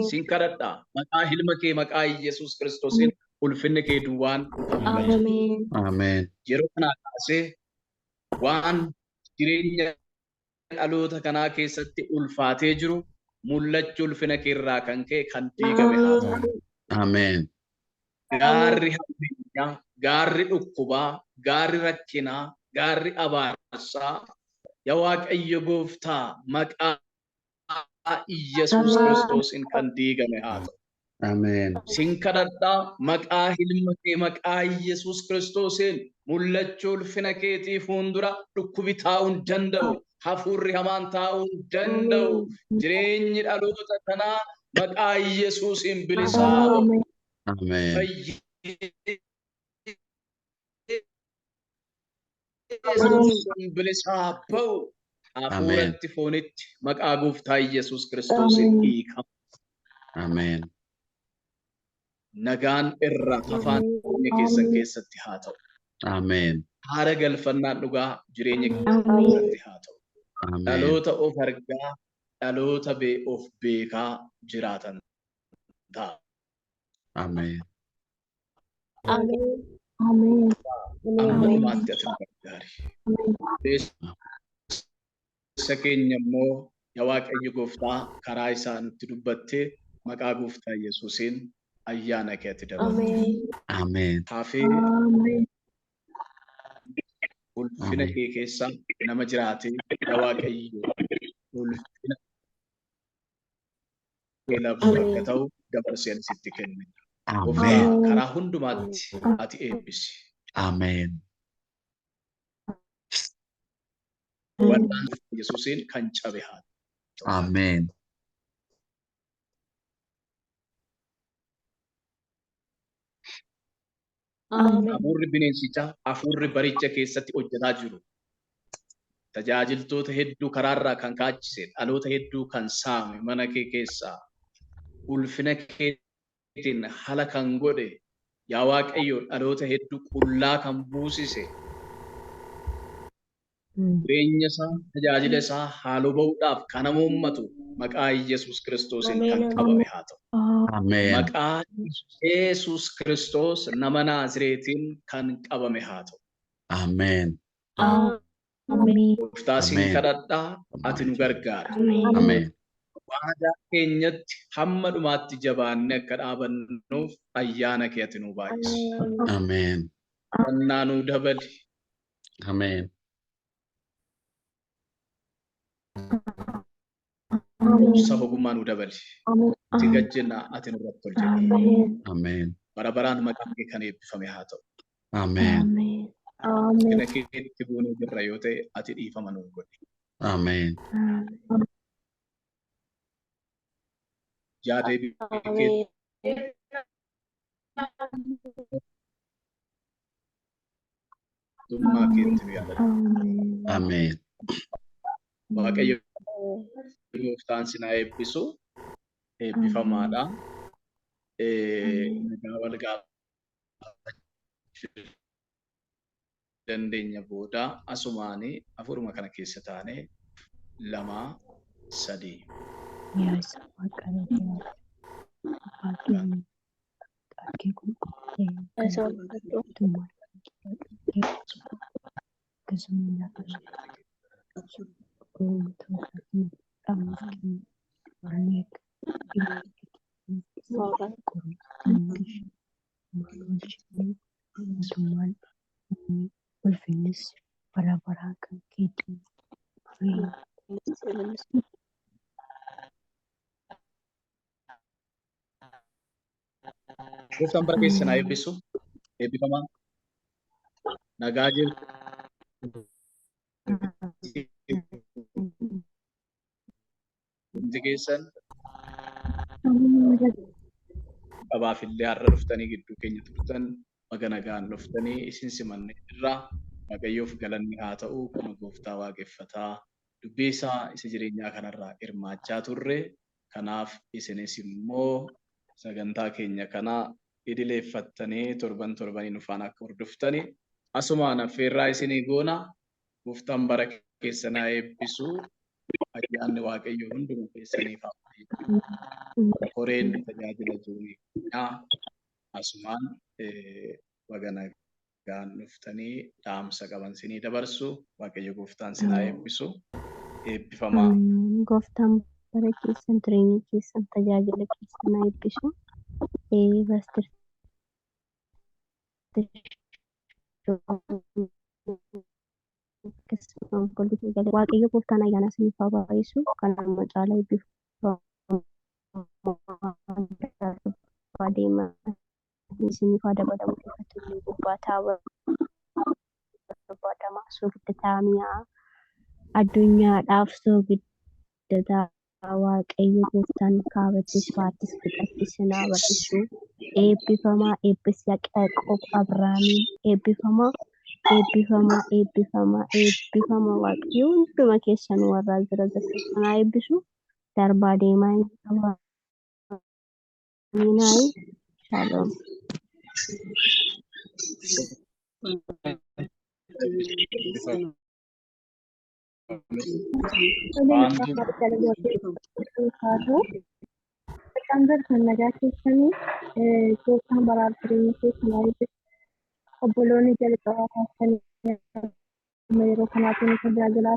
Sin kadhadhaa maqaa ilma kee maqaa Yesuus Kiristoosiin ulfinni kee duwwaan. Ameen. Yeroo kanaa kaasee waan jireenya dhaloota kanaa keessatti ulfaatee jiru mul'achuu ulfina kee irraa kan ka'e kan diigame haa ta'u. Ameen. Gaarri hammeenyaa, gaarri dhukkubaa, gaarri rakkinaa, gaarri abaarsaa yaa Waaqayyo gooftaa maqaa Yesuus Kiristoosiin kan diigame haa ta'u. Ameen. Sin kadhadhaa maqaa ilma kee maqaa Yesuus Kiristoosiin mul'achuu ulfina keetii fuuldura dhukkubi taa'uu hin danda'u. Hafuurri hamaan taa'uu hin danda'u. Jireenyi dhaloota kanaa maqaa Yesuusiin bilisaa ba'u. Ameen. Yesuusiin bilisaa ba'u. Hafuuratti foonitti maqaa gooftaa Yesuus Kiristoosiin hiikama. Ameen. Nagaan irra afaan keessan keessatti haa ta'u. Ameen. Haara galfannaan dhugaa jireenya keessatti haa ta'u. Dhaloota of argaa, dhaloota of beekaa jiraatan ta'a. Ameen. Ameen. Ameen. Amma dhumaatti ati nu gargaari. Beessa keenya immoo yaa Waaqayyo Gooftaa karaa isaa nutti dubbattee maqaa Gooftaa Yesuusiin ayyaana kee ati dabalte. Ameen. Haafee Ameen. ulfina kee keessa nama jiraate yaa Waaqayyo ulfina kee labsu akka ta'u dabarseen sitti kenne. Gooftaa Ameen. karaa hundumaatti ati eebbisi. Ameen. Wal'aan Yesuusiin kan cabe haa ta'u. Ameen. Ameen. Hafuurri bineensichaa hafuurri baricha keessatti hojjetaa jiru. Tajaajiltoota hedduu karaarraa kan kaachise, dhaloota hedduu kan saame mana kee keessaa ulfina keetiin haala kan godhe yaa Waaqayyo dhaloota hedduu qullaa kan buusise jireenya isaa tajaajila isaa haaloo ba'uudhaaf kan nama uummatu maqaa Yesuus Kiristoosiin kan qabame haa ta'u. Ameen. Maqaa Yesuus Kiristoos nama Naazreetiin kan qabame haa ta'u. Ameen. Ameen. Gooftaa siin Ameen. kadhadhaa ati nu gargaari. Ameen. Waadaa keenyatti hamma dhumaatti jabaannee akka dhaabannuuf ayyaana kee ati nu baay'isi. Ameen. Kennaa nuu dabali. Ameen. Obsa ogummaa nuu dabali. Ati gajjennaa ati nurratti ol jedhi. Ameen. Bara baraan maqaan kee kan eebbifame haa ta'u. Ameen. Kina keetti buunee jirra yoo ta'e ati dhiifama nuu godhi. Ameen. Yaada keetummaa keetti nu yaadadha. Ameen. Waaqayyo Gooftaan si haa eebbisu. Eebbifamaadha. Nagaa wal gaafachuu dandeenya booda asumaanii afuruma kana keessa taane 2 3. Yes, ulfinnis bara baraa kan keetti. Gooftaan bara keessa haa eebbisu. Eebbifamaa. Nagaa jiru. Hundi keessan qabaaf illee har'a dhuftanii gidduu keenya turtan baga nagaan dhuftanii isin simanne irraa Waaqayyoof galanni haa ta'u kun Gooftaa waaqeffataa dubbii isaa isa jireenyaa kanarraa hirmaachaa turre. Kanaaf isinis immoo sagantaa keenya kana idileeffattanii torban torbanii nufaan akka hordoftanii asumaan affeerraa isinii goona. Gooftaan bara keessan haa eebbisu. Ayyaanni Waaqayyoo hunduma keessaniif haa baay'atu. Koreen tajaajila jireenyaa asumaan baga nagaan dhuftanii dhaamsa qaban isinii dabarsu. Waaqayyo Gooftaan isin haa eebbisu. Eebbifamaa. Gooftaan bara keessan jireenya keessan tajaajila keessan haa eebbisu. Waaqayyo Gooftaan ayyaana isiniif haa baay'isu. Kan amma caalaa eebbifamaa deemaa isiniif haa dabalamu. Keessattuu gubbaa taabaa barbaadamaa soogidda taa'aa addunyaadhaaf soogidda taa'aa Waaqayyo Gooftaan kaabattis baattis biqiltis sinaa bal'isu. Eebbifamaa eebbis Yaaqoob Abrahaamiin eebbifamaa. Eebbifamaa eebbifamaa eebbifamaa Waaqayyo hunduma keessan warra jira haa eebbisu. Darbaa deemaa Minaayi Shalom. Standard kan nagaa keessanii gooftaan baraar jireenya keessanii obboloonni jalqabaa taasisanii yeroo kanaatiin tajaajilaa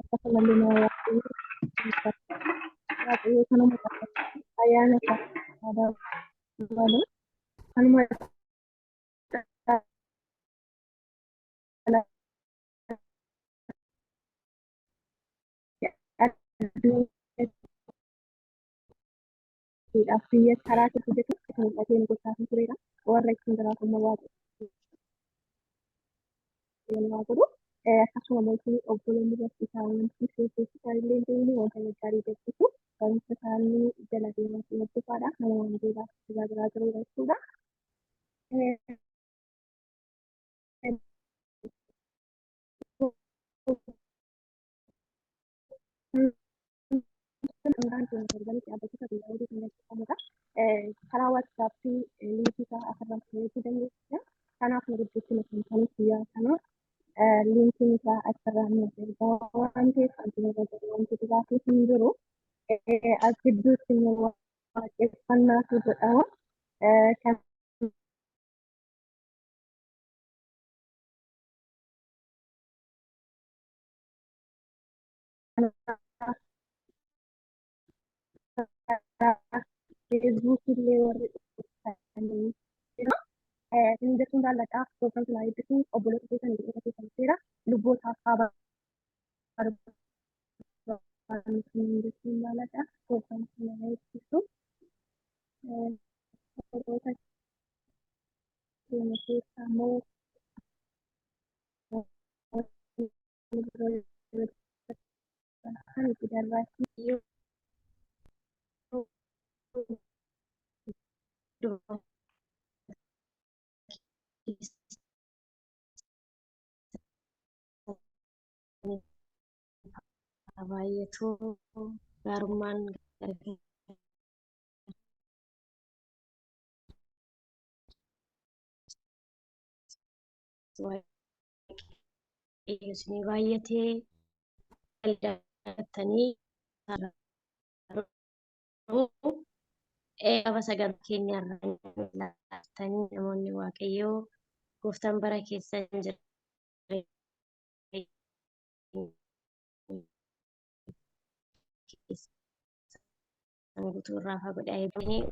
akkasumas illee waaqayyoo kanuma ayyaana isaa dabalu kanuma biyya karaa keessa jiru kan mul'ateen gochaa kan turedha. Warra ittiin jiraatan waaqayyoon godhu akkasuma mootii obboloonni barsiisaa wanti keessaa illee deemee wanta gaarii beeksisu barumsa isaanii jala deemaa fi hojjetaadha. Nama wangeelaaf tajaajilaa jirudha jechuudha. Karaa WhatsApp linkii isaa asirratti fayyadamuu dandeenya. Kanaaf nu gidduutti nuti kan biyyaa kana linkiin isaa asirraa nu ergaa waan ta'eef wanti dhugaatii hin jiru. As gidduutti immoo waaqeffannaatu godhama. Facebook illee warri dhukkubsatanii jira. Inni jechuun jaalladhaaf gooftaan silaa eebbisuun obboloota keessan dhiirota keessan seera lubbootaaf haa barbaadan jechuun jaalladha. Gooftaan silaa eebbisu obboloota keenya keessaa immoo kan itti darbaatti baay'eetu gaarummaan isinii baay'atee daldalatanii qaba sagantaa keenyarraa laattanii namoonni waaqayyoo gooftaan bara keessa jira guutuu irraa fagoo godhaa eebbanii